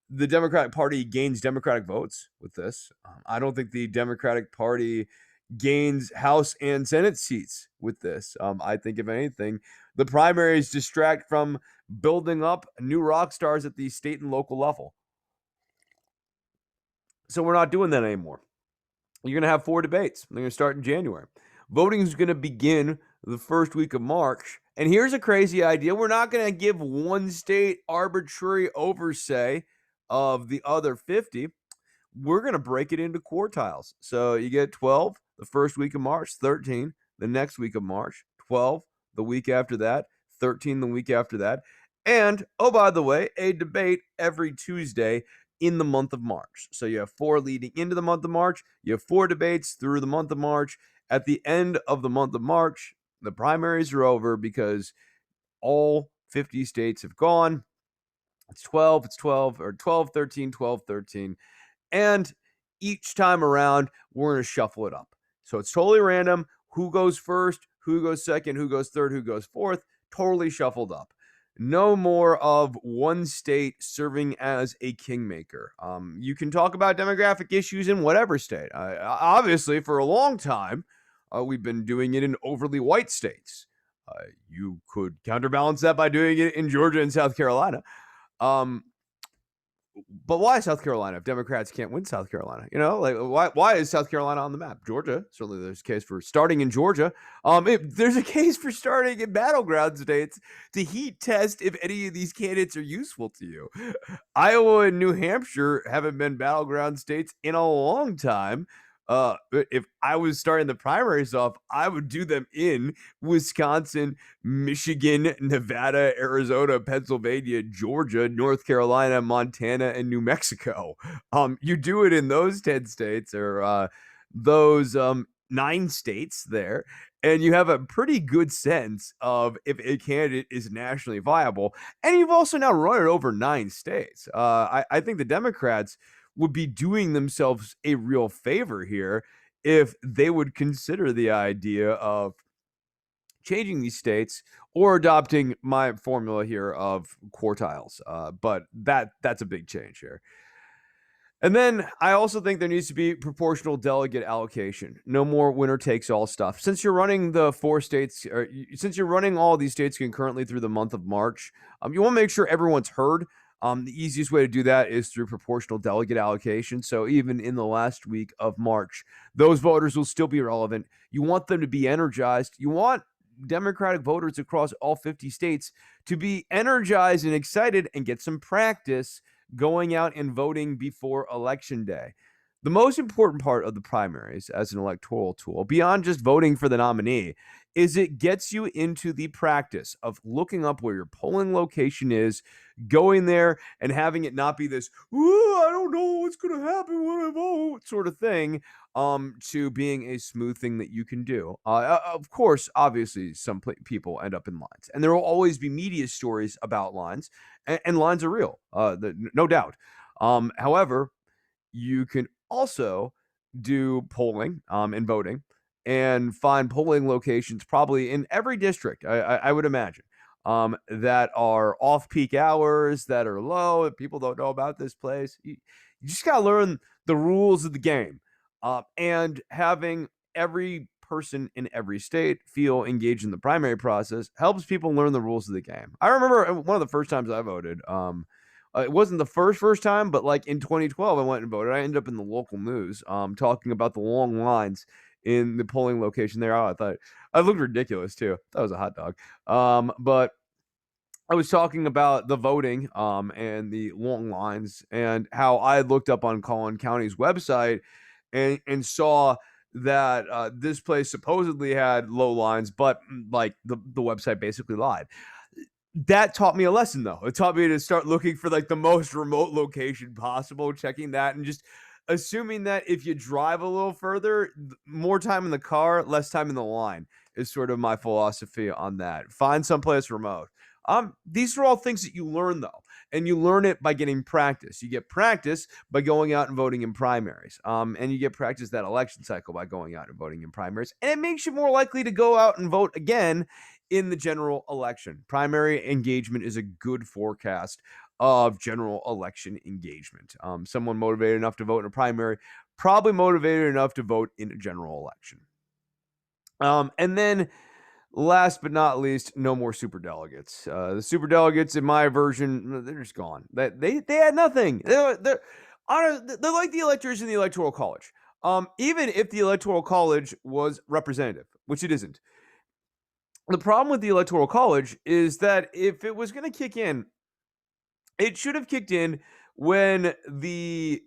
the Democratic Party gains Democratic votes with this. I don't think the Democratic Party gains House and Senate seats with this. I think, if anything, the primaries distract from building up new rock stars at the state and local level. So we're not doing that anymore. You're going to have 4 debates. They're going to start in January. Voting is going to begin the first week of March. And here's a crazy idea. We're not going to give one state arbitrary oversight of the other 50. We're going to break it into quartiles. So you get 12 the first week of March, 13 the next week of March, 12 the week after that, 13 the week after that. And, oh, by the way, a debate every Tuesday in the month of March. So you have 4 leading into the month of March. You have 4 debates through the month of March. At the end of the month of March, the primaries are over because all 50 states have gone. It's 12, or 12, 13, 12, 13. And each time around, we're going to shuffle it up. So it's totally random. Who goes first, who goes second, who goes third, who goes fourth, totally shuffled up. No more of one state serving as a kingmaker. You can talk about demographic issues in whatever state. Obviously, for a long time, we've been doing it in overly white states. You could counterbalance that by doing it in Georgia and South Carolina. But why South Carolina if Democrats can't win South Carolina? Why is South Carolina on the map? Georgia, certainly there's a case for starting in Georgia. There's a case for starting in battleground states to heat test if any of these candidates are useful to you. Iowa and New Hampshire haven't been battleground states in a long time. If I was starting the primaries off, I would do them in Wisconsin, Michigan, Nevada, Arizona, Pennsylvania, Georgia, North Carolina, Montana, and New Mexico. You do it in those 10 states or those 9 states there, and you have a pretty good sense of if a candidate is nationally viable. And you've also now run it over 9 states. I think the Democrats would be doing themselves a real favor here if they would consider the idea of changing these states or adopting my formula here of quartiles. But that's a big change here. And then I also think there needs to be proportional delegate allocation. No more winner takes all stuff. Since you're running the 4 states, or since you're running all these states concurrently through the month of March, you want to make sure everyone's heard. The easiest way to do that is through proportional delegate allocation. So even in the last week of March, those voters will still be relevant. You want them to be energized. You want Democratic voters across all 50 states to be energized and excited and get some practice going out and voting before election day. The most important part of the primaries as an electoral tool, beyond just voting for the nominee, is it gets you into the practice of looking up where your polling location is, going there and having it not be this, I don't know what's going to happen when I vote sort of thing, to being a smooth thing that you can do. Of course, obviously, some people end up in lines, and there will always be media stories about lines, and lines are real, no doubt. However, you can also do polling and voting and find polling locations probably in every district, I would imagine, that are off peak hours, that are low, that people don't know about this place. You just got to learn the rules of the game. And having every person in every state feel engaged in the primary process helps people learn the rules of the game. I remember one of the first times I voted. It wasn't the first time, but like in 2012, I went and voted. I ended up in the local news, talking about the long lines in the polling location there. Oh, I thought I looked ridiculous too. That was a hot dog. But I was talking about the voting, and the long lines and how I looked up on Collin County's website and saw that this place supposedly had low lines, but like the website basically lied. That taught me a lesson, though. It taught me to start looking for like the most remote location possible, checking that, and just assuming that if you drive a little further, more time in the car, less time in the line is sort of my philosophy on that. Find someplace remote. These are all things that you learn, though, and you learn it by getting practice. You get practice by going out and voting in primaries, and you get practice that election cycle by going out and voting in primaries, and it makes you more likely to go out and vote again in the general election. Primary engagement is a good forecast of general election engagement. Someone motivated enough to vote in a primary, probably motivated enough to vote in a general election. And then last but not least, no more super delegates. The super delegates in my version, they're just gone. They had nothing. They're like the electors in the Electoral College. Even if the Electoral College was representative, which it isn't. The problem with the Electoral College is that if it was going to kick in, it should have kicked in when the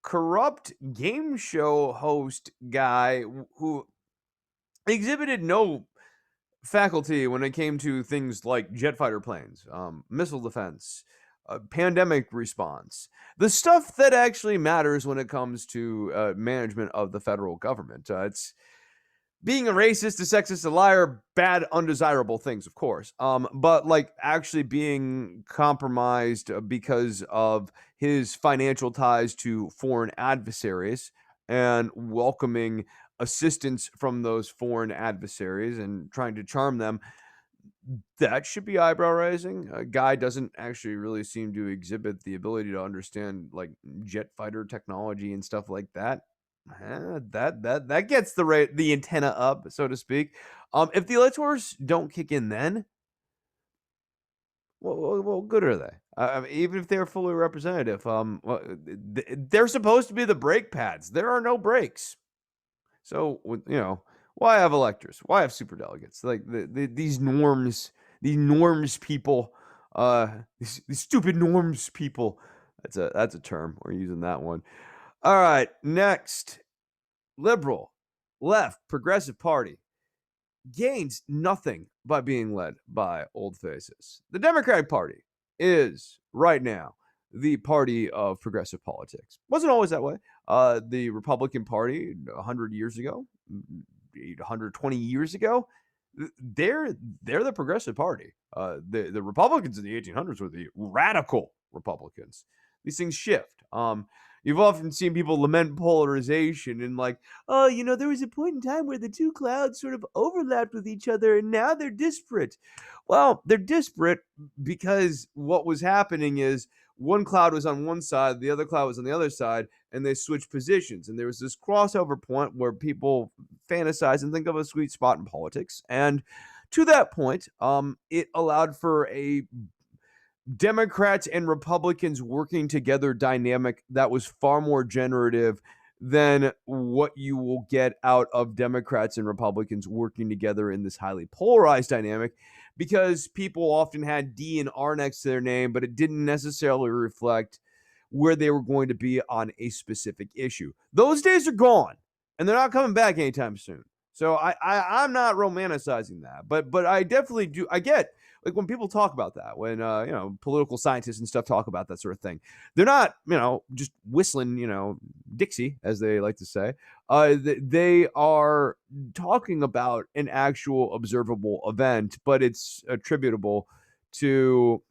corrupt game show host guy who exhibited no faculty when it came to things like jet fighter planes, missile defense, pandemic response, the stuff that actually matters when it comes to management of the federal government. It's being a racist, a sexist, a liar, bad, undesirable things, of course. But like actually being compromised because of his financial ties to foreign adversaries and welcoming assistance from those foreign adversaries and trying to charm them, that should be eyebrow raising. A guy doesn't actually really seem to exhibit the ability to understand like jet fighter technology and stuff like that. That gets the antenna up, so to speak. If the electors don't kick in, then well good are they? I mean, even if they're fully representative, they're supposed to be the brake pads. There are no brakes. So why have electors? Why have super delegates? Like these norms people, these stupid norms people. That's a term. We're using that one. All right, next. liberal, left, progressive party gains nothing by being led by old faces. The Democratic Party is right now the party of progressive politics. Wasn't always that way. The Republican Party 100 years ago, 120 years ago, they're the progressive party. The Republicans in the 1800s were the radical Republicans. These things shift. You've often seen people lament polarization and like, oh, there was a point in time where the two clouds sort of overlapped with each other and now they're disparate. Well, they're disparate because what was happening is one cloud was on one side, the other cloud was on the other side, and they switched positions. And there was this crossover point where people fantasize and think of a sweet spot in politics. And to that point, it allowed for a Democrats and Republicans working together dynamic that was far more generative than what you will get out of Democrats and Republicans working together in this highly polarized dynamic, because people often had D and R next to their name, but it didn't necessarily reflect where they were going to be on a specific issue. Those days are gone, and they're not coming back anytime soon. So I'm not romanticizing that, but I definitely do. I get, like, when people talk about that, when political scientists and stuff talk about that sort of thing, they're not just whistling Dixie, as they like to say. They are talking about an actual observable event, but it's attributable to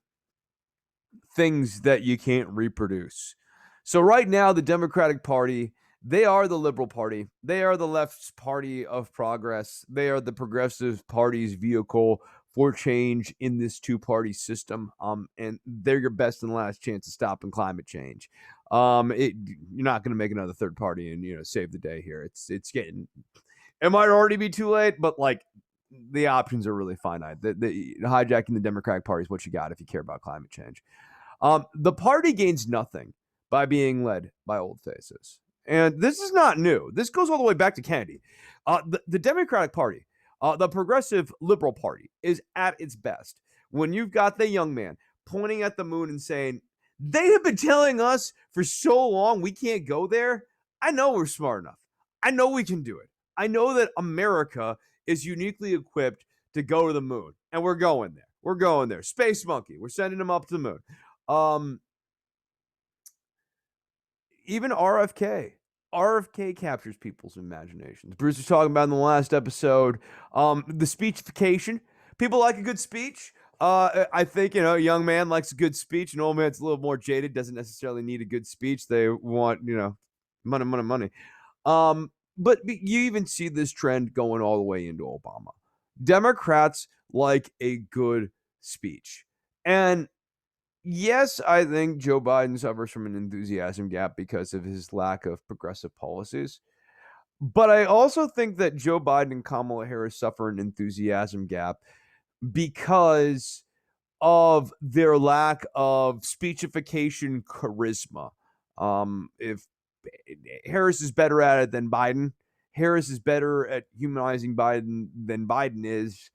things that you can't reproduce. So right now, the Democratic Party, they are the liberal party. They are the left's party of progress. They are the progressive party's vehicle for change in this two-party system. And they're your best and last chance to stop climate change. You're not going to make another third party and save the day here. It's getting. It might already be too late, but like, the options are really finite. The hijacking the Democratic Party is what you got if you care about climate change. The party gains nothing by being led by old faces. And this is not new. This goes all the way back to Kennedy. The Democratic Party, the progressive liberal party, is at its best when you've got the young man pointing at the moon and saying, they have been telling us for so long we can't go there. I know we're smart enough. I know we can do it. I know that America is uniquely equipped to go to the moon. And we're going there. We're going there. Space Monkey. We're sending them up to the moon. Even RFK. RFK captures people's imaginations. Bruce was talking about in the last episode, the speechification. People like a good speech. I think, a young man likes a good speech. An old man's a little more jaded, doesn't necessarily need a good speech. They want, money, money, money. But you even see this trend going all the way into Obama. Democrats like a good speech. And yes, I think Joe Biden suffers from an enthusiasm gap because of his lack of progressive policies. But I also think that Joe Biden and Kamala Harris suffer an enthusiasm gap because of their lack of speechification charisma. If Harris is better at it than Biden, Harris is better at humanizing Biden than Biden is.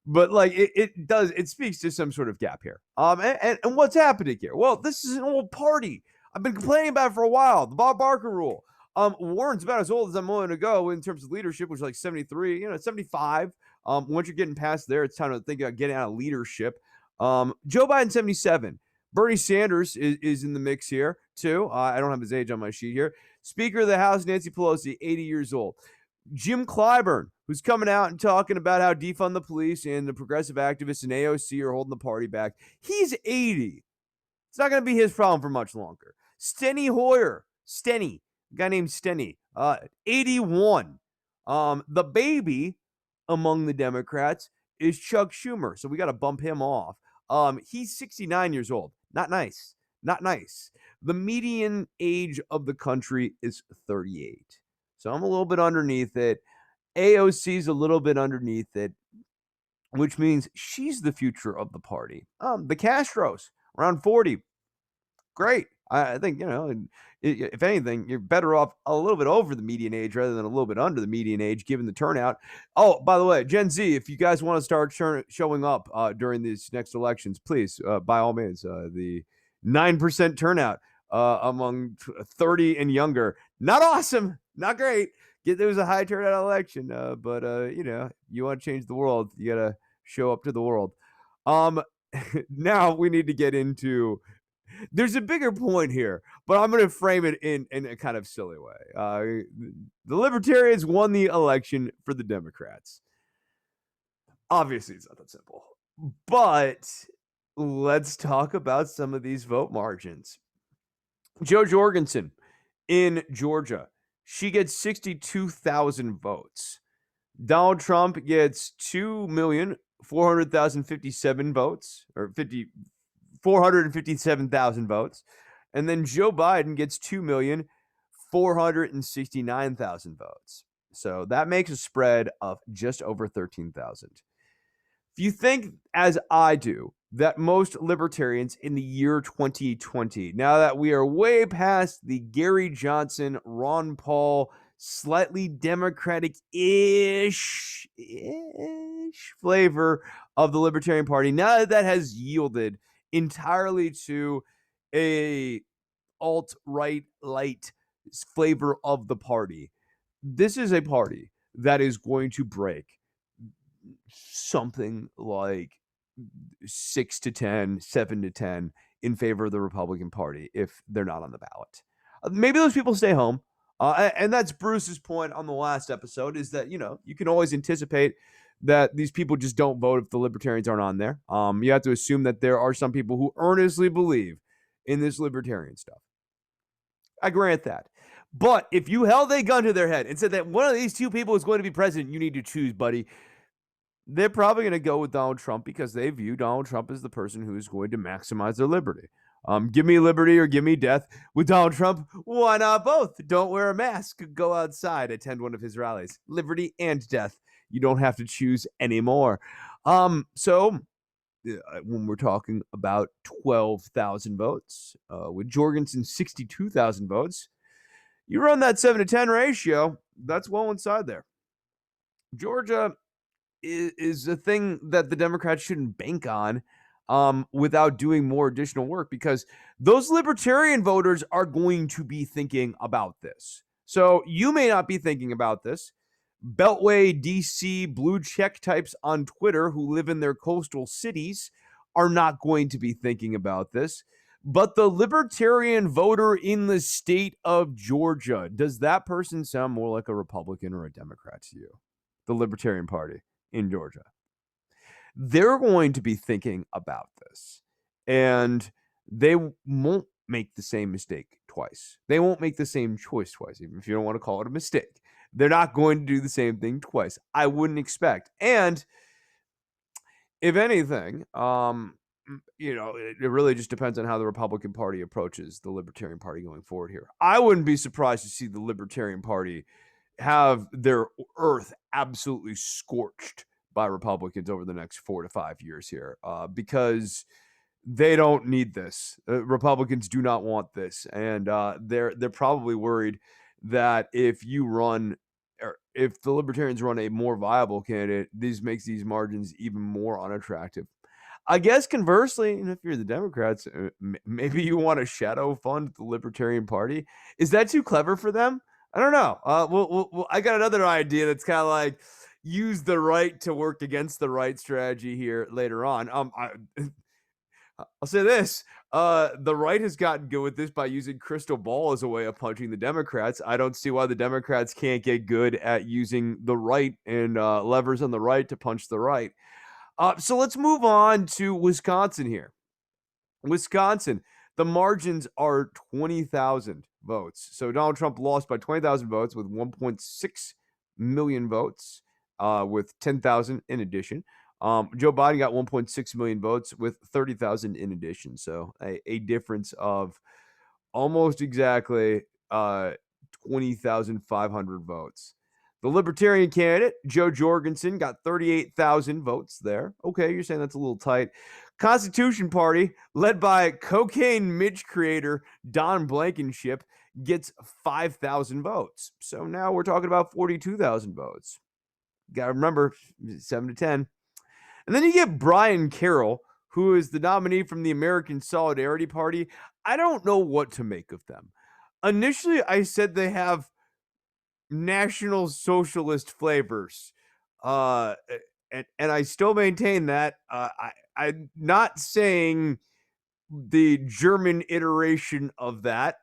But like it speaks to some sort of gap here. And what's happening here? Well, this is an old party. I've been complaining about it for a while. The Bob Barker rule. Warren's about as old as I'm willing to go in terms of leadership, which is like 73, 75. Once you're getting past there, it's time to think about getting out of leadership. Joe Biden, 77. Bernie Sanders is in the mix here, too. I don't have his age on my sheet here. Speaker of the House, Nancy Pelosi, 80 years old. Jim Clyburn, who's coming out and talking about how defund the police and the progressive activists and AOC are holding the party back. He's 80. It's not going to be his problem for much longer. Steny Hoyer, a guy named Steny, 81. The baby among the Democrats is Chuck Schumer, so we got to bump him off. He's 69 years old. Not nice. Not nice. The median age of the country is 38. So I'm a little bit underneath it. AOC's a little bit underneath it, which means she's the future of the party. The Castros, around 40. Great. I think, if anything, you're better off a little bit over the median age rather than a little bit under the median age, given the turnout. Oh, by the way, Gen Z, if you guys want to start showing up during these next elections, please, by all means, the 9% turnout among 30 and younger. Not awesome. Not great. There was a high turnout election, but you want to change the world, you gotta show up to the world. Um, now we need to get into. There's a bigger point here, but I'm going to frame it in a kind of silly way. The Libertarians won the election for the Democrats. Obviously, it's not that simple, but let's talk about some of these vote margins. Jo Jorgensen in Georgia, she gets 62,000 votes. Donald Trump gets 2,400,057 votes, or 457,000 votes. And then Joe Biden gets 2,469,000 votes. So that makes a spread of just over 13,000. If you think, as I do, that most libertarians in the year 2020, now that we are way past the Gary Johnson, Ron Paul, slightly Democratic-ish flavor of the Libertarian Party, now that that has yielded entirely to a alt-right light flavor of the party, this is a party that is going to break something like 6 to 10, 7 to 10 in favor of the Republican Party if they're not on the ballot. Maybe those people stay home. And that's Bruce's point on the last episode, is that, you can always anticipate that these people just don't vote if the Libertarians aren't on there. You have to assume that there are some people who earnestly believe in this libertarian stuff. I grant that. But if you held a gun to their head and said that one of these two people is going to be president, you need to choose, buddy, they're probably going to go with Donald Trump because they view Donald Trump as the person who is going to maximize their liberty. Give me liberty or give me death. With Donald Trump, why not both? Don't wear a mask. Go outside. Attend one of his rallies. Liberty and death. You don't have to choose anymore. So when we're talking about 12,000 votes, with Jorgensen 62,000 votes, you run that 7 to 10 ratio, that's well inside there. Georgia is a thing that the Democrats shouldn't bank on without doing more additional work, because those libertarian voters are going to be thinking about this. So you may not be thinking about this. Beltway DC blue check types on Twitter who live in their coastal cities are not going to be thinking about this. But the libertarian voter in the state of Georgia, does that person sound more like a Republican or a Democrat to you? The Libertarian Party in Georgia. They're going to be thinking about this, and they won't make the same mistake twice. They won't make the same choice twice, even if you don't want to call it a mistake. They're not going to do the same thing twice. I wouldn't expect. And if anything, it really just depends on how the Republican Party approaches the Libertarian Party going forward here. I wouldn't be surprised to see the Libertarian Party have their earth absolutely scorched by Republicans over the next 4 to 5 years here, because they don't need this. Republicans do not want this, and they're probably worried that if the Libertarians run a more viable candidate, this makes these margins even more unattractive. I guess conversely, if you're the Democrats, maybe you want to shadow fund the Libertarian Party. Is that too clever for them? I don't know. I got another idea that's kind of like use the right to work against the right strategy here later on. I'll say this. The right has gotten good with this by using crystal ball as a way of punching the Democrats. I don't see why the Democrats can't get good at using the right and levers on the right to punch the right. So let's move on to Wisconsin here. Wisconsin, the margins are 20,000 votes. So Donald Trump lost by 20,000 votes with 1.6 million votes, with 10,000 in addition. Joe Biden got 1.6 million votes with 30,000 in addition. So a difference of almost exactly 20,500 votes. The Libertarian candidate, Jo Jorgensen, got 38,000 votes there. Okay, you're saying that's a little tight. Constitution Party, led by Cocaine Mitch creator Don Blankenship, gets 5,000 votes. So now we're talking about 42,000 votes. Got to remember, 7 to 10. And then you get Brian Carroll, who is the nominee from the American Solidarity Party. I don't know what to make of them. Initially, I said they have National Socialist flavors. Uh, and I still maintain that. I'm not saying the German iteration of that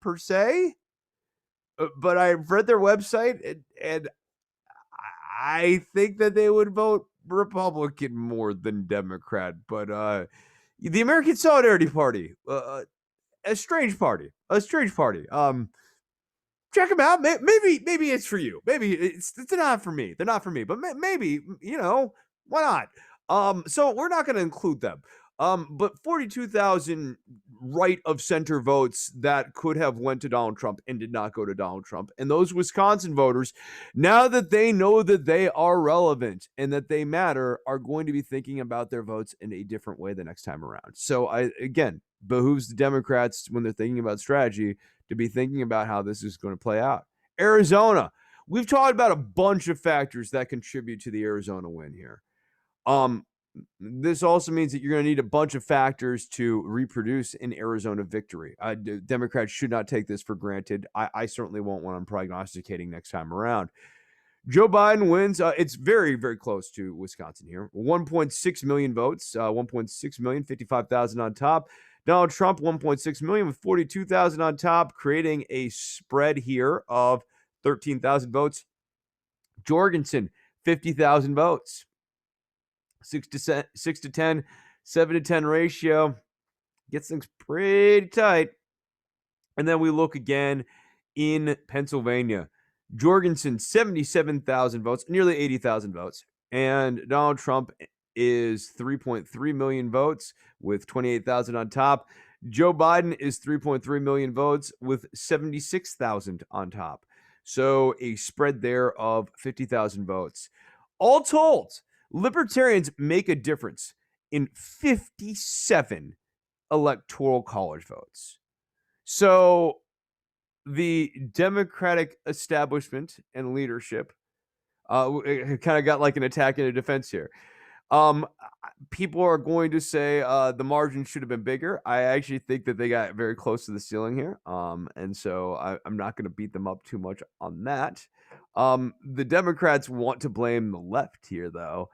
per se, but I've read their website and I think that they would vote Republican more than Democrat. But the American Solidarity Party, a strange party, a strange party. Check them out. Maybe it's for you. Maybe it's not for me. They're not for me. But maybe why not? So we're not going to include them. But 42,000 right of center votes that could have went to Donald Trump and did not go to Donald Trump. And those Wisconsin voters, now that they know that they are relevant and that they matter, are going to be thinking about their votes in a different way the next time around. So again, behooves the Democrats when they're thinking about strategy to be thinking about how this is going to play out. Arizona. We've talked about a bunch of factors that contribute to the Arizona win here. This also means that you're going to need a bunch of factors to reproduce an Arizona victory. Democrats should not take this for granted. I certainly won't when I'm prognosticating next time around. Joe Biden wins. It's very, very close to Wisconsin here. 1.6 million votes, 1.6 million, 55,000 on top. Donald Trump, 1.6 million with 42,000 on top, creating a spread here of 13,000 votes. Jorgensen, 50,000 votes. 6 to 10, 7 to 10 ratio. Gets things pretty tight. And then we look again in Pennsylvania. Jorgensen, 77,000 votes, nearly 80,000 votes. And Donald Trump is 3.3 million votes with 28,000 on top. Joe Biden is 3.3 million votes with 76,000 on top. So a spread there of 50,000 votes. All told, Libertarians make a difference in 57 electoral college votes. So the Democratic establishment and leadership kind of got like an attack and a defense here. People are going to say the margin should have been bigger. I actually think that they got very close to the ceiling here. And so I'm not going to beat them up too much on that. The Democrats want to blame the left here, though.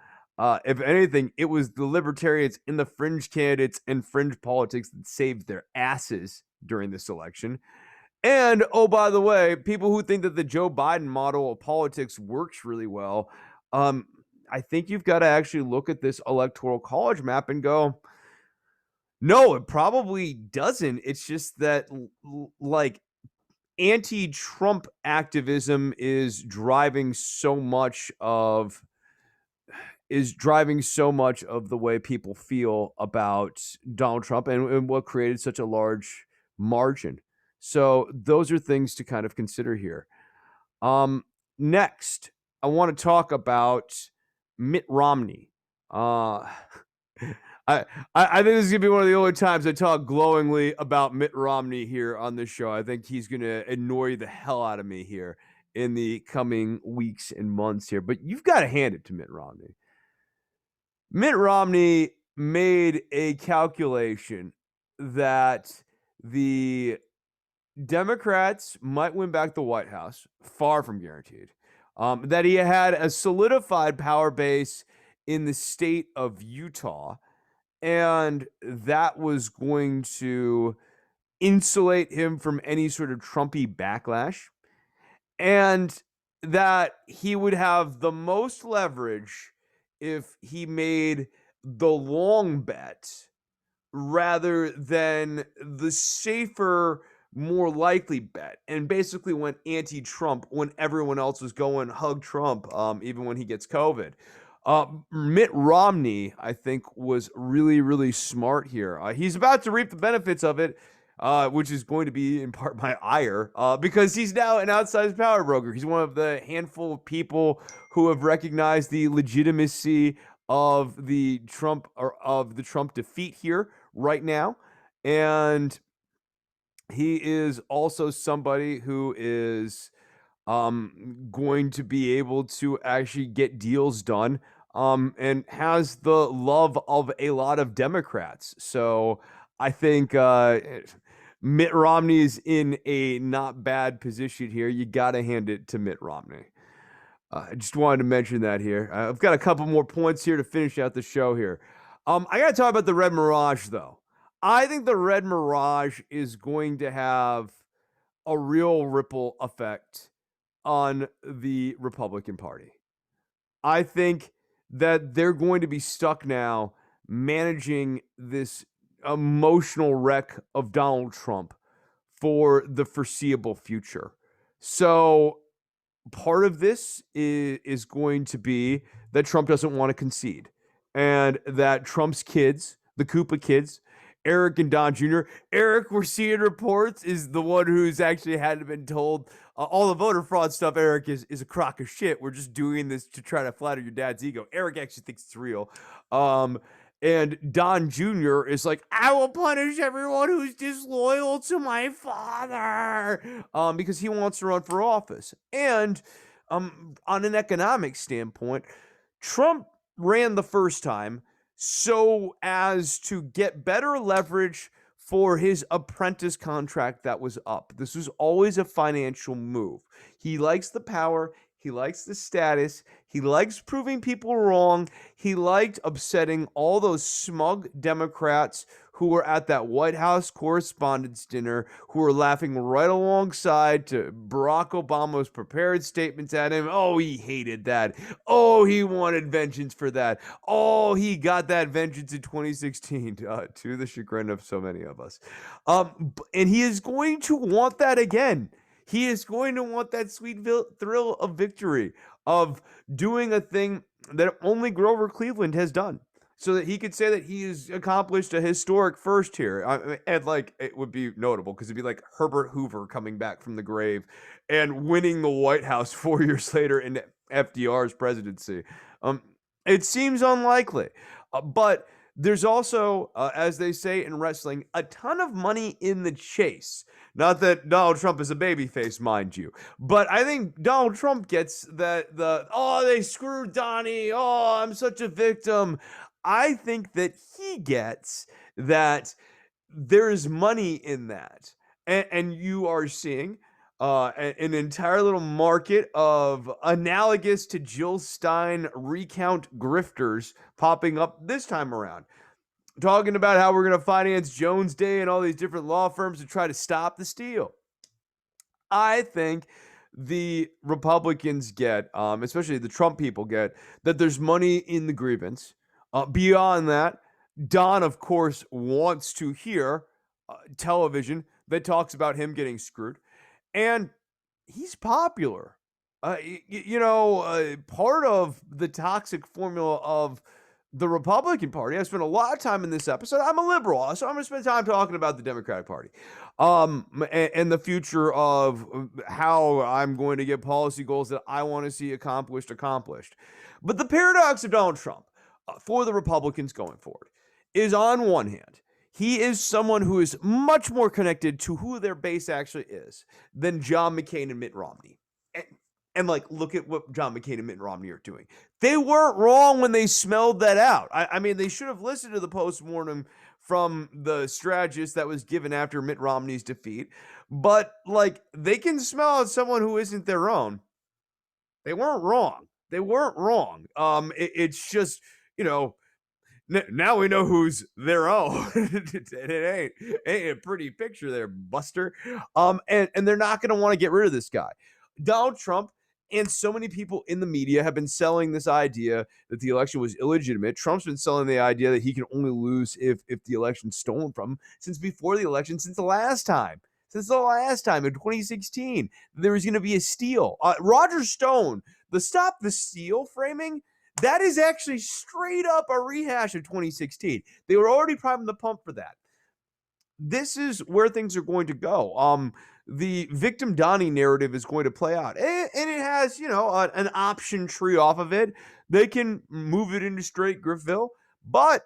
If anything, it was the libertarians and the fringe candidates and fringe politics that saved their asses during this election. And, oh, by the way, people who think that the Joe Biden model of politics works really well, I think you've got to actually look at this electoral college map and go, no, it probably doesn't. It's just that, like, anti-Trump activism is driving so much of the way people feel about Donald Trump and what created such a large margin. So those are things to kind of consider here. Next, I want to talk about Mitt Romney. I think this is going to be one of the only times I talk glowingly about Mitt Romney here on this show. I think he's going to annoy the hell out of me here in the coming weeks and months here. But you've got to hand it to Mitt Romney. Mitt Romney made a calculation that the Democrats might win back the White House, far from guaranteed. That he had a solidified power base in the state of Utah, and that was going to insulate him from any sort of Trumpy backlash, and that he would have the most leverage if he made the long bet rather than the safer, more likely bet, and basically went anti-Trump when everyone else was going hug Trump, even when he gets COVID. Mitt Romney, I think, was really, really smart here. He's about to reap the benefits of it, which is going to be in part my ire, because he's now an outsized power broker. He's one of the handful of people who have recognized the legitimacy of the Trump defeat here right now, and he is also somebody who is going to be able to actually get deals done, and has the love of a lot of Democrats. So I think Mitt Romney is in a not bad position here. You got to hand it to Mitt Romney. I just wanted to mention that here. I've got a couple more points here to finish out the show here. I got to talk about the Red Mirage, though. I think the Red Mirage is going to have a real ripple effect on the Republican Party. I think that they're going to be stuck now managing this emotional wreck of Donald Trump for the foreseeable future. So part of this is going to be that Trump doesn't want to concede and that Trump's kids, the Koopa kids, Eric and Don Jr. Eric, we're seeing reports, is the one who's actually hadn't been told all the voter fraud stuff. Eric is a crock of shit. We're just doing this to try to flatter your dad's ego. Eric actually thinks it's real. And Don Jr. is like, I will punish everyone who's disloyal to my father, because he wants to run for office. And on an economic standpoint, Trump ran the first time so as to get better leverage for his apprentice contract that was up. This was always a financial move. He likes the power. He likes the status. He likes proving people wrong. He liked upsetting all those smug Democrats who were at that White House Correspondents' Dinner, who were laughing right alongside to Barack Obama's prepared statements at him. Oh, he hated that. Oh, he wanted vengeance for that. Oh, he got that vengeance in 2016, to the chagrin of so many of us. And he is going to want that again. He is going to want that sweet thrill of victory, of doing a thing that only Grover Cleveland has done, so that he could say that he has accomplished a historic first here. And like, it would be notable because it'd be like Herbert Hoover coming back from the grave and winning the White House 4 years later in FDR's presidency. It seems unlikely, but there's also, as they say in wrestling, a ton of money in the chase. Not that Donald Trump is a babyface, mind you, but I think Donald Trump gets that they screwed Donnie. Oh, I'm such a victim. I think that he gets that there is money in that, and you are seeing an entire little market of analogous to Jill Stein recount grifters popping up this time around, talking about how we're going to finance Jones Day and all these different law firms to try to stop the steal. I think the Republicans get, especially the Trump people get, that there's money in the grievance. Beyond that, Don, of course, wants to hear television that talks about him getting screwed. And he's popular. Part of the toxic formula of the Republican Party, I spent a lot of time in this episode. I'm a liberal, so I'm going to spend time talking about the Democratic Party, and the future of how I'm going to get policy goals that I want to see accomplished. But the paradox of Donald Trump for the Republicans going forward is, on one hand, he is someone who is much more connected to who their base actually is than John McCain and Mitt Romney. And like, look at what John McCain and Mitt Romney are doing. They weren't wrong when they smelled that out. I mean, they should have listened to the postmortem from the strategist that was given after Mitt Romney's defeat. But like, they can smell out someone who isn't their own. They weren't wrong. It's just, now we know who's their own. It ain't a pretty picture there, Buster. And they're not going to want to get rid of this guy. Donald Trump and so many people in the media have been selling this idea that the election was illegitimate. Trump's been selling the idea that he can only lose if the election's stolen from him since before the election, since the last time in 2016, there was going to be a steal. Roger Stone, the Stop the Steal framing, that is actually straight up a rehash of 2016. They were already priming the pump for that. This is where things are going to go. The victim Donnie narrative is going to play out, and it has, an option tree off of it. They can move it into straight Griffville, but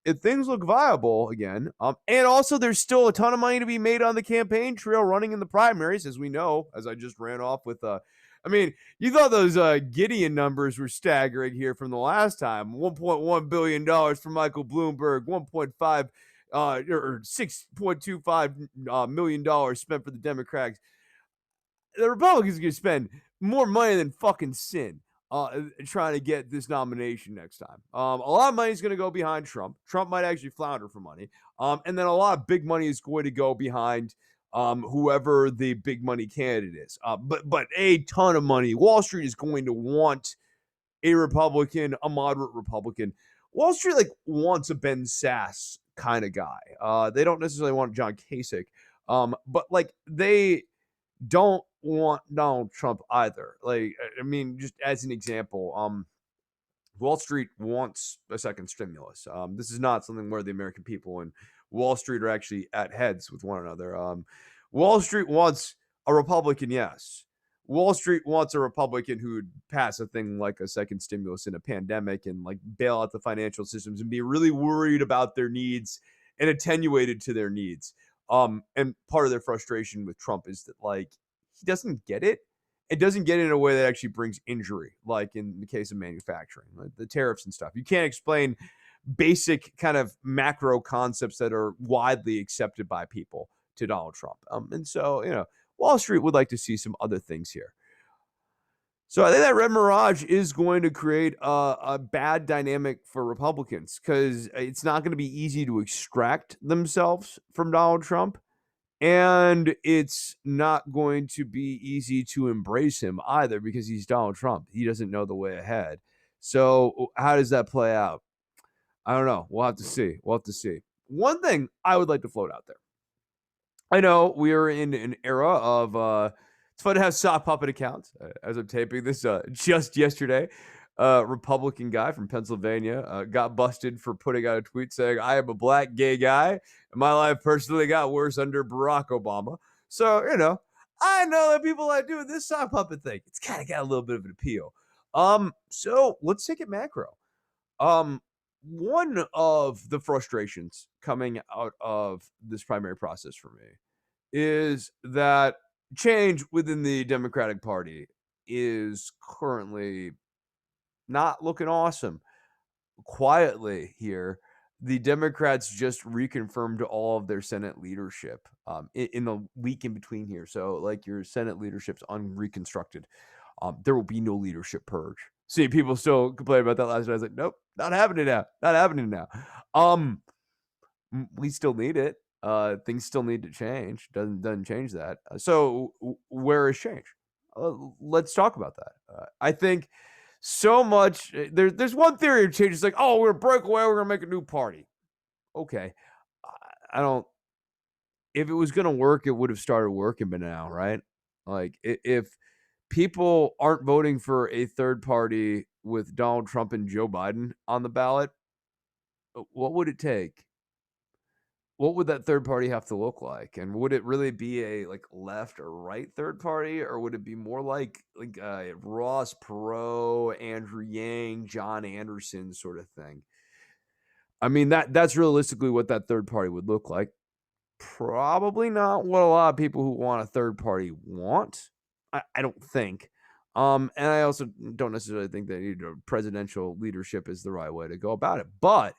if things look viable again, and also there's still a ton of money to be made on the campaign trail running in the primaries, as we know, as I just ran off with. You thought those Gideon numbers were staggering here from the last time. $1.1 billion for Michael Bloomberg, 1.5 or $6.25 million dollars spent for the Democrats. The Republicans are going to spend more money than fucking sin trying to get this nomination next time. A lot of money is going to go behind Trump. Trump might actually flounder for money. And then a lot of big money is going to go behind whoever the big money candidate is. But a ton of money. Wall Street is going to want a Republican, a moderate Republican. Wall Street like wants a Ben Sass kind of guy. They don't necessarily want John Kasich. But like they don't want Donald Trump either. Like, I mean, just as an example, Wall Street wants a second stimulus. This is not something where the American people and Wall Street are actually at heads with one another. Wall Street wants a Republican, yes. Wall Street wants a Republican who would pass a thing like a second stimulus in a pandemic and like bail out the financial systems and be really worried about their needs and attenuated to their needs. And part of their frustration with Trump is that like he doesn't get it. It doesn't get it in a way that actually brings injury, like in the case of manufacturing, like the tariffs and stuff. You can't explain basic kind of macro concepts that are widely accepted by people to Donald Trump. And so, Wall Street would like to see some other things here. So I think that red mirage is going to create a bad dynamic for Republicans because it's not going to be easy to extract themselves from Donald Trump. And it's not going to be easy to embrace him either because he's Donald Trump. He doesn't know the way ahead. So how does that play out? I don't know. We'll have to see. We'll have to see. One thing I would like to float out there. I know we are in an era of it's fun to have sock puppet accounts. As I'm taping this just yesterday, Republican guy from Pennsylvania got busted for putting out a tweet saying, I am a black gay guy, and my life personally got worse under Barack Obama. So, I know that people that do this sock puppet thing, it's kind of got a little bit of an appeal. So let's take it macro. One of the frustrations coming out of this primary process for me is that change within the Democratic Party is currently not looking awesome. Quietly here, the Democrats just reconfirmed all of their Senate leadership in the week in between here. So, like, your Senate leadership's unreconstructed. There will be no leadership purge. See, people still complain about that last night. I was like, nope, not happening now. Not happening now. We still need it. Things still need to change. Doesn't change that. So where is change? Let's talk about that. I think so much. There's one theory of change. It's like, oh, we're gonna break away. We're gonna make a new party. Okay, I don't. If it was gonna work, it would have started working by now, right? Like if people aren't voting for a third party with Donald Trump and Joe Biden on the ballot, what would it take? What would that third party have to look like? And would it really be a like left or right third party, or would it be more like Ross Perot, Andrew Yang, John Anderson sort of thing? I mean that's realistically what that third party would look like. Probably not what a lot of people who want a third party want. I don't think. And I also don't necessarily think that presidential leadership is the right way to go about it. But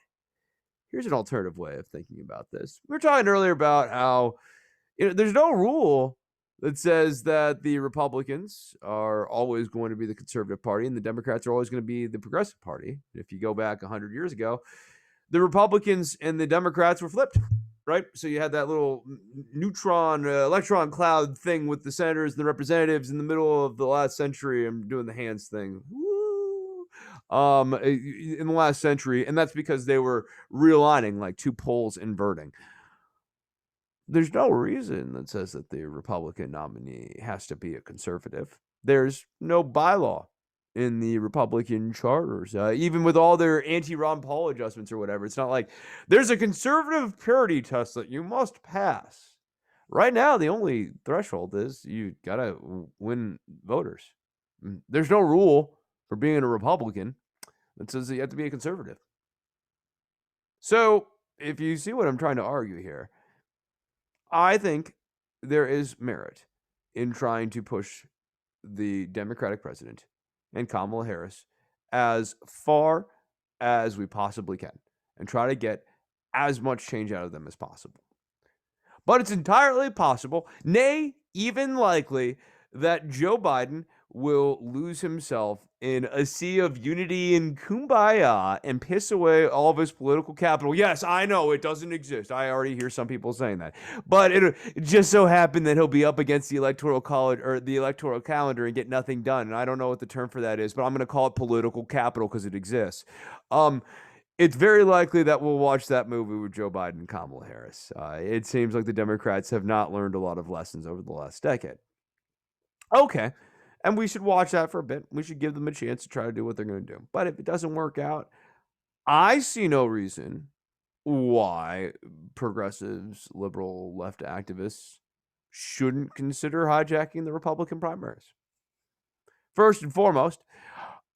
here's an alternative way of thinking about this. We were talking earlier about how there's no rule that says that the Republicans are always going to be the conservative party and the Democrats are always going to be the progressive party. If you go back 100 years ago, the Republicans and the Democrats were flipped, right? So you had that little neutron, electron cloud thing with the senators and the representatives in the middle of the last century. I'm doing the hands thing. In the last century, and that's because they were realigning like two poles inverting. There's no reason that says that the Republican nominee has to be a conservative. There's no bylaw in the Republican charters, even with all their anti-Ron Paul adjustments or whatever. It's not like there's a conservative parity test that you must pass. Right now, the only threshold is you gotta win voters. There's no rule for being a Republican that says that you have to be a conservative. So, if you see what I'm trying to argue here, I think there is merit in trying to push the Democratic president and Kamala Harris as far as we possibly can and try to get as much change out of them as possible. But it's entirely possible, nay, even likely, that Joe Biden will lose himself in a sea of unity and kumbaya and piss away all of his political capital. Yes, I know it doesn't exist. I already hear some people saying that. But it just so happened that he'll be up against the electoral college or the electoral calendar and get nothing done. And I don't know what the term for that is, but I'm going to call it political capital because it exists. It's very likely that we'll watch that movie with Joe Biden and Kamala Harris. It seems like the Democrats have not learned a lot of lessons over the last decade. Okay. And we should watch that for a bit. We should give them a chance to try to do what they're going to do. But if it doesn't work out, I see no reason why progressives, liberal, left activists shouldn't consider hijacking the Republican primaries. First and foremost,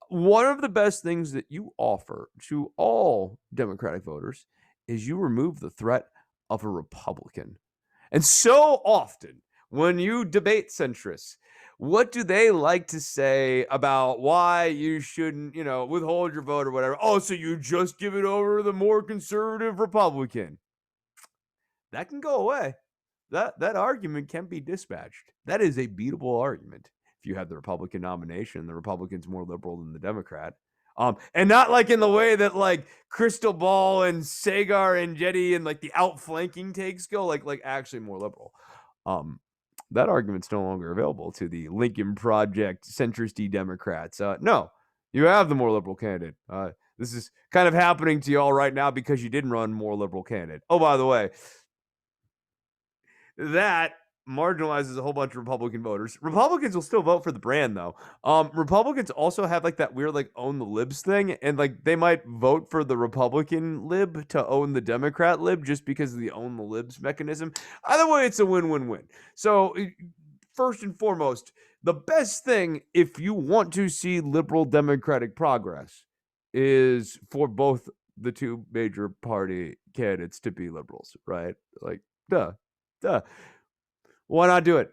one of the best things that you offer to all Democratic voters is you remove the threat of a Republican. And so often, when you debate centrists, what do they like to say about why you shouldn't, withhold your vote or whatever? Oh, so you just give it over to the more conservative Republican. That can go away. That argument can be dispatched. That is a beatable argument if you have the Republican nomination. The Republican's more liberal than the Democrat. And not like in the way that like Crystal Ball and Sagar and Jetty and like the outflanking takes go, like actually more liberal. That argument's no longer available to the Lincoln Project centrist Democrats. No, you have the more liberal candidate. This is kind of happening to you all right now because you didn't run more liberal candidate. Oh, by the way, that marginalizes a whole bunch of Republican voters. Republicans will still vote for the brand though. Republicans also have like that weird like own the libs thing, and like they might vote for the Republican lib to own the Democrat lib just because of the own the libs mechanism. Either way, it's a win-win-win. So first and foremost, the best thing if you want to see liberal democratic progress is for both the two major party candidates to be liberals, right? Like, duh. Why not do it?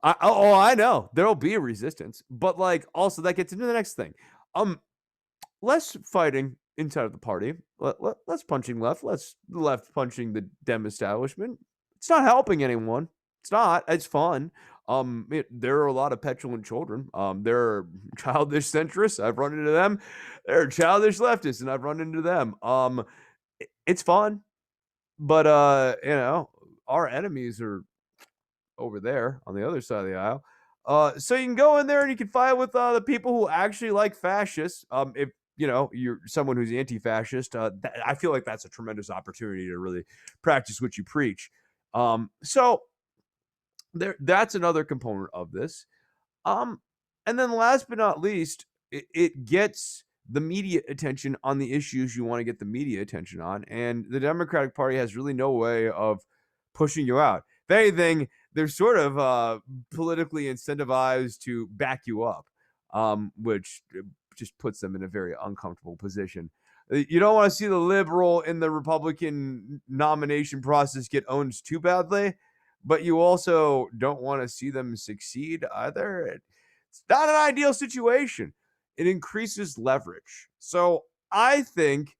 I know there'll be a resistance, but like also that gets into the next thing. Less fighting inside of the party, less punching left, less left punching the Dem establishment. It's not helping anyone. It's not. It's fun. There are a lot of petulant children. There are childish centrists. I've run into them. There are childish leftists, and I've run into them. It's fun, but our enemies are over there on the other side of the aisle. So you can go in there and you can fight with the people who actually like fascists. If you're someone who's anti-fascist, I feel like that's a tremendous opportunity to really practice what you preach. So that's another component of this. And then last but not least, it gets the media attention on the issues you want to get the media attention on. And the Democratic Party has really no way of pushing you out. If anything, they're sort of politically incentivized to back you up, which just puts them in a very uncomfortable position. You don't want to see the liberal in the Republican nomination process get owned too badly, but you also don't want to see them succeed either. It's not an ideal situation. It increases leverage. So I think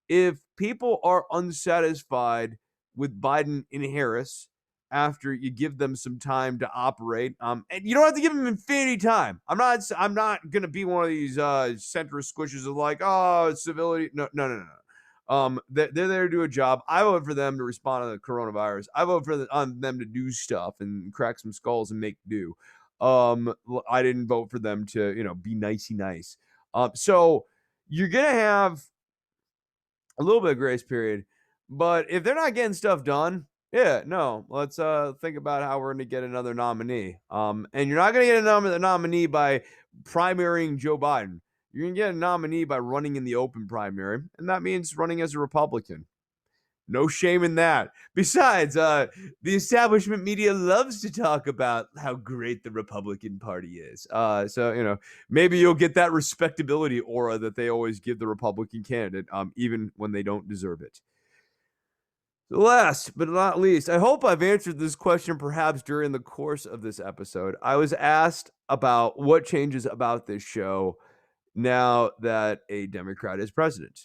if people are unsatisfied with Biden and Harris after you give them some time to operate, and you don't have to give them infinity time. I'm not gonna be one of these centrist squishes of like, oh, it's civility. No. They're there to do a job. I vote for them to respond to the coronavirus. I vote for them to do stuff and crack some skulls and make do. I didn't vote for them to be nicey nice. So you're gonna have a little bit of grace period, but if they're not getting stuff done, yeah, no, let's think about how we're going to get another nominee. And you're not going to get a nominee by primarying Joe Biden. You're going to get a nominee by running in the open primary, and that means running as a Republican. No shame in that. Besides, the establishment media loves to talk about how great the Republican Party is. So maybe you'll get that respectability aura that they always give the Republican candidate, even when they don't deserve it. Last but not least, I hope I've answered this question perhaps during the course of this episode. I was asked about what changes about this show now that a Democrat is president.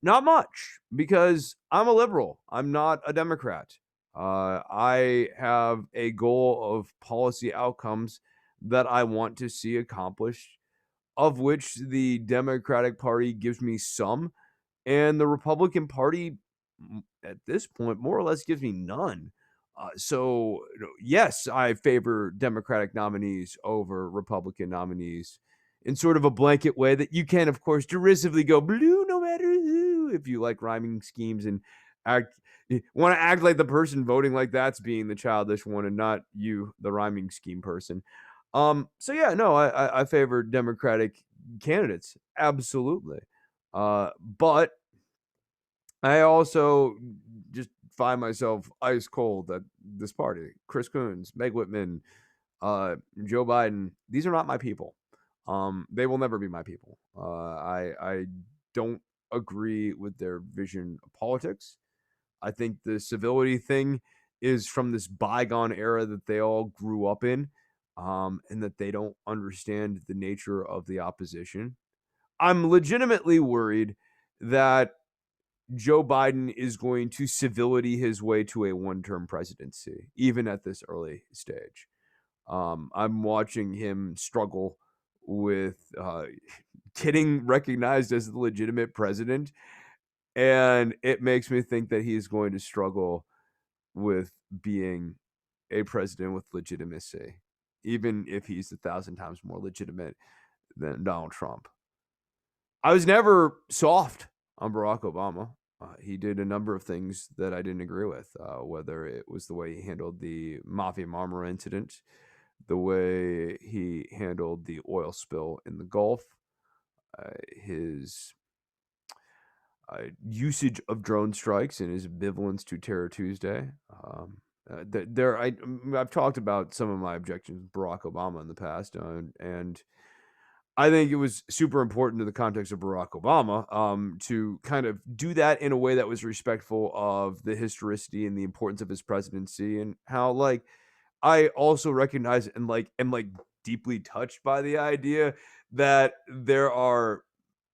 Not much, because I'm a liberal. I'm not a Democrat. I have a goal of policy outcomes that I want to see accomplished, of which the Democratic Party gives me some, and the Republican Party, at this point, more or less gives me none. So, yes, I favor Democratic nominees over Republican nominees in sort of a blanket way that you can, of course, derisively go blue no matter who if you like rhyming schemes and want to act like the person voting like that's being the childish one and not you, the rhyming scheme person. So yeah, no, I favor Democratic candidates, absolutely. But I also just find myself ice cold at this party. Chris Coons, Meg Whitman, Joe Biden. These are not my people. They will never be my people. I don't agree with their vision of politics. I think the civility thing is from this bygone era that they all grew up in, and that they don't understand the nature of the opposition. I'm legitimately worried that Joe Biden is going to civility his way to a one-term presidency, even at this early stage. I'm watching him struggle with getting recognized as the legitimate president, and it makes me think that he's going to struggle with being a president with legitimacy, even if he's 1,000 times more legitimate than Donald Trump. I was never soft on Barack Obama. He did a number of things that I didn't agree with, whether it was the way he handled the Mafia Marmara incident, the way he handled the oil spill in the Gulf, his usage of drone strikes and his ambivalence to Terror Tuesday. I've talked about some of my objections with Barack Obama in the past, and I think it was super important to the context of Barack Obama to kind of do that in a way that was respectful of the historicity and the importance of his presidency, and how like I also recognize and am like deeply touched by the idea that there are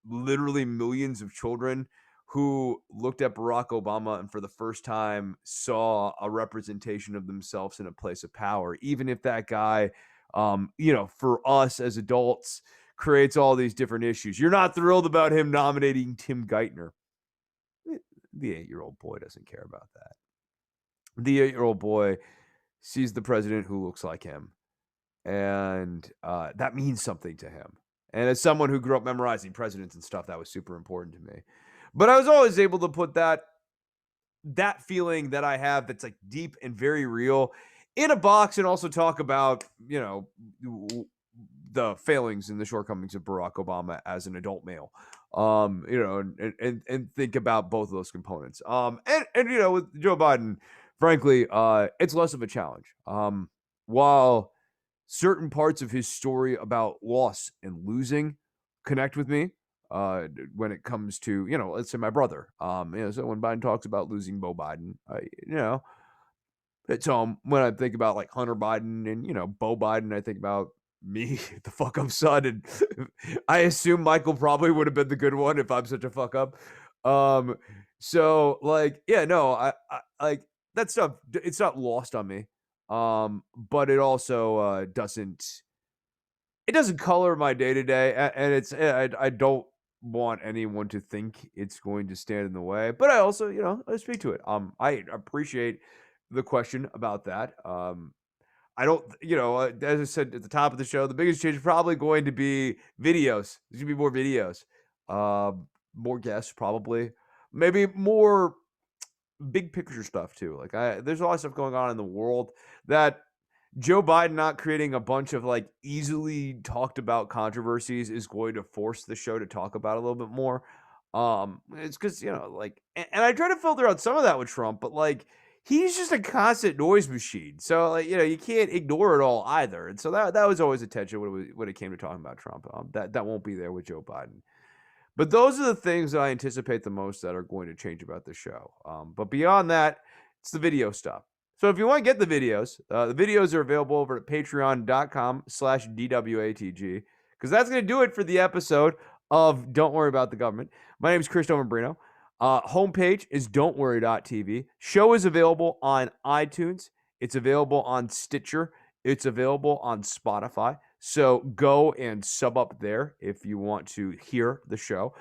literally millions of children who looked at Barack Obama and for the first time saw a representation of themselves in a place of power, even if that guy, for us as adults, creates all these different issues. You're not thrilled about him nominating Tim Geithner. The 8-year-old boy doesn't care about that. The 8-year-old boy sees the president who looks like him, and that means something to him. And as someone who grew up memorizing presidents and stuff, that was super important to me. But I was always able to put that feeling that I have that's like deep and very real in a box, and also talk about, the failings and the shortcomings of Barack Obama as an adult male. And think about both of those components. And with Joe Biden, frankly, it's less of a challenge. While certain parts of his story about loss and losing connect with me, when it comes to, let's say my brother. So when Biden talks about losing Beau Biden, it's when I think about like Hunter Biden and Beau Biden, I think about me, the fuck up son, and I assume Michael probably would have been the good one if I'm such a fuck up. So like, yeah, no, I like that stuff. It's not lost on me. But it also doesn't color my day to day, and I don't want anyone to think it's going to stand in the way. But I also, I speak to it. I appreciate the question about that. I don't, as I said at the top of the show, the biggest change is probably going to be videos. There's gonna be more videos, more guests, probably, maybe more big picture stuff too. Like there's a lot of stuff going on in the world that Joe Biden not creating a bunch of like easily talked about controversies is going to force the show to talk about a little bit more. It's because, and I try to filter out some of that with Trump, but like he's just a constant noise machine. So like, you can't ignore it all either. And so that was always a tension when it came to talking about Trump. That won't be there with Joe Biden. But those are the things that I anticipate the most that are going to change about the show. But beyond that, it's the video stuff. So if you want to get the videos are available over at patreon.com/DWATG, because that's going to do it for the episode of Don't Worry About the Government. My name is Chris Dombrino. Homepage is don'tworry.tv. Show is available on iTunes. It's available on Stitcher. It's available on Spotify. So go and sub up there if you want to hear the show.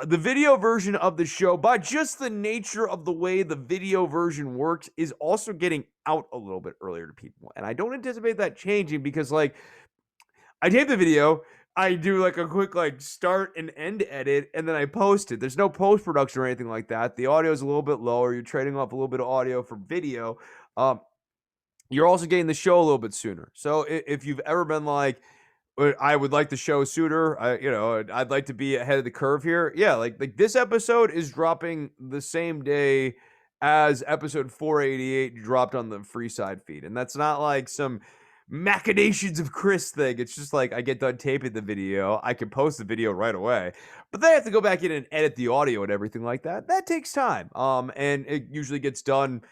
The video version of the show, by just the nature of the way the video version works, is also getting out a little bit earlier to people. And I don't anticipate that changing because, like, I tape the video, I do like a quick like start and end edit, and then I post it. There's no post production or anything like that. The audio is a little bit lower. You're trading off a little bit of audio for video. Um, you're also getting the show a little bit sooner. So if you've ever been like, I would like the show sooner, I'd like to be ahead of the curve here. Yeah, like this episode is dropping the same day as episode 488 dropped on the free side feed, and that's not like some machinations of Chris thing. It's just like I get done taping the video, I can post the video right away, but then I have to go back in and edit the audio and everything like that. That takes time, and it usually gets done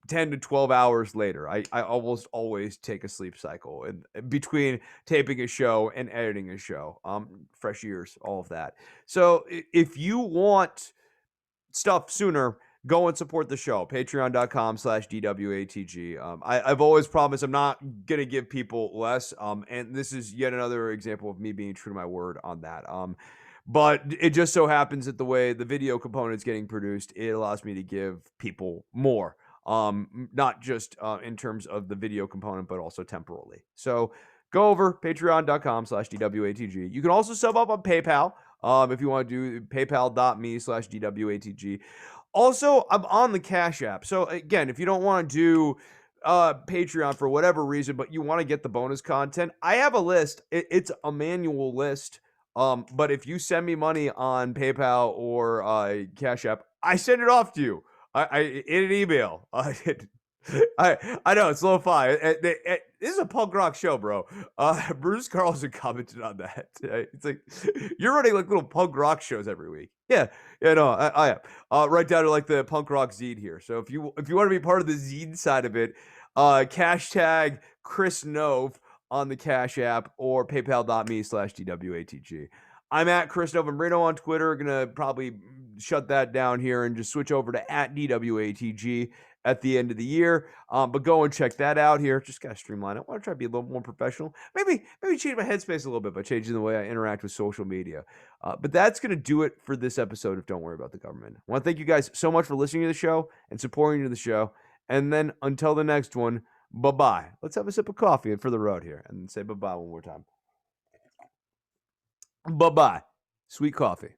10 to 12 hours later. I almost always take a sleep cycle in between taping a show and editing a show. Fresh ears, all of that. So if you want stuff sooner, go and support the show. Patreon.com/DWATG. I've always promised I'm not going to give people less. And this is yet another example of me being true to my word on that. But it just so happens that the way the video component is getting produced, it allows me to give people more. Not just in terms of the video component, but also temporally. So go over patreon.com/DWATG. You can also sub up on PayPal if you want to do paypal.me/DWATG. Also, I'm on the Cash App. So again, if you don't want to do Patreon for whatever reason, but you want to get the bonus content, I have a list. It's a manual list. But if you send me money on PayPal or Cash App, I send it off to you. In an email. I know it's lo-fi. This is a punk rock show, bro. Bruce Carlson commented on that. It's like you're running like little punk rock shows every week. Yeah, no, I am. Right down to like the punk rock zine here. So if you want to be part of the zine side of it, cash tag Chris Nove on the Cash App or paypal.me/DWATG. I'm at Chris Novembrino on Twitter. Gonna probably shut that down here and just switch over to at DWATG at the end of the year. But go and check that out here. Just gotta streamline it. I want to try to be a little more professional. Maybe change my headspace a little bit by changing the way I interact with social media. But that's gonna do it for this episode of Don't Worry About the Government. I want to thank you guys so much for listening to the show and supporting the show. And then until the next one, bye-bye. Let's have a sip of coffee for the road here and say bye-bye one more time. Bye-bye. Sweet coffee.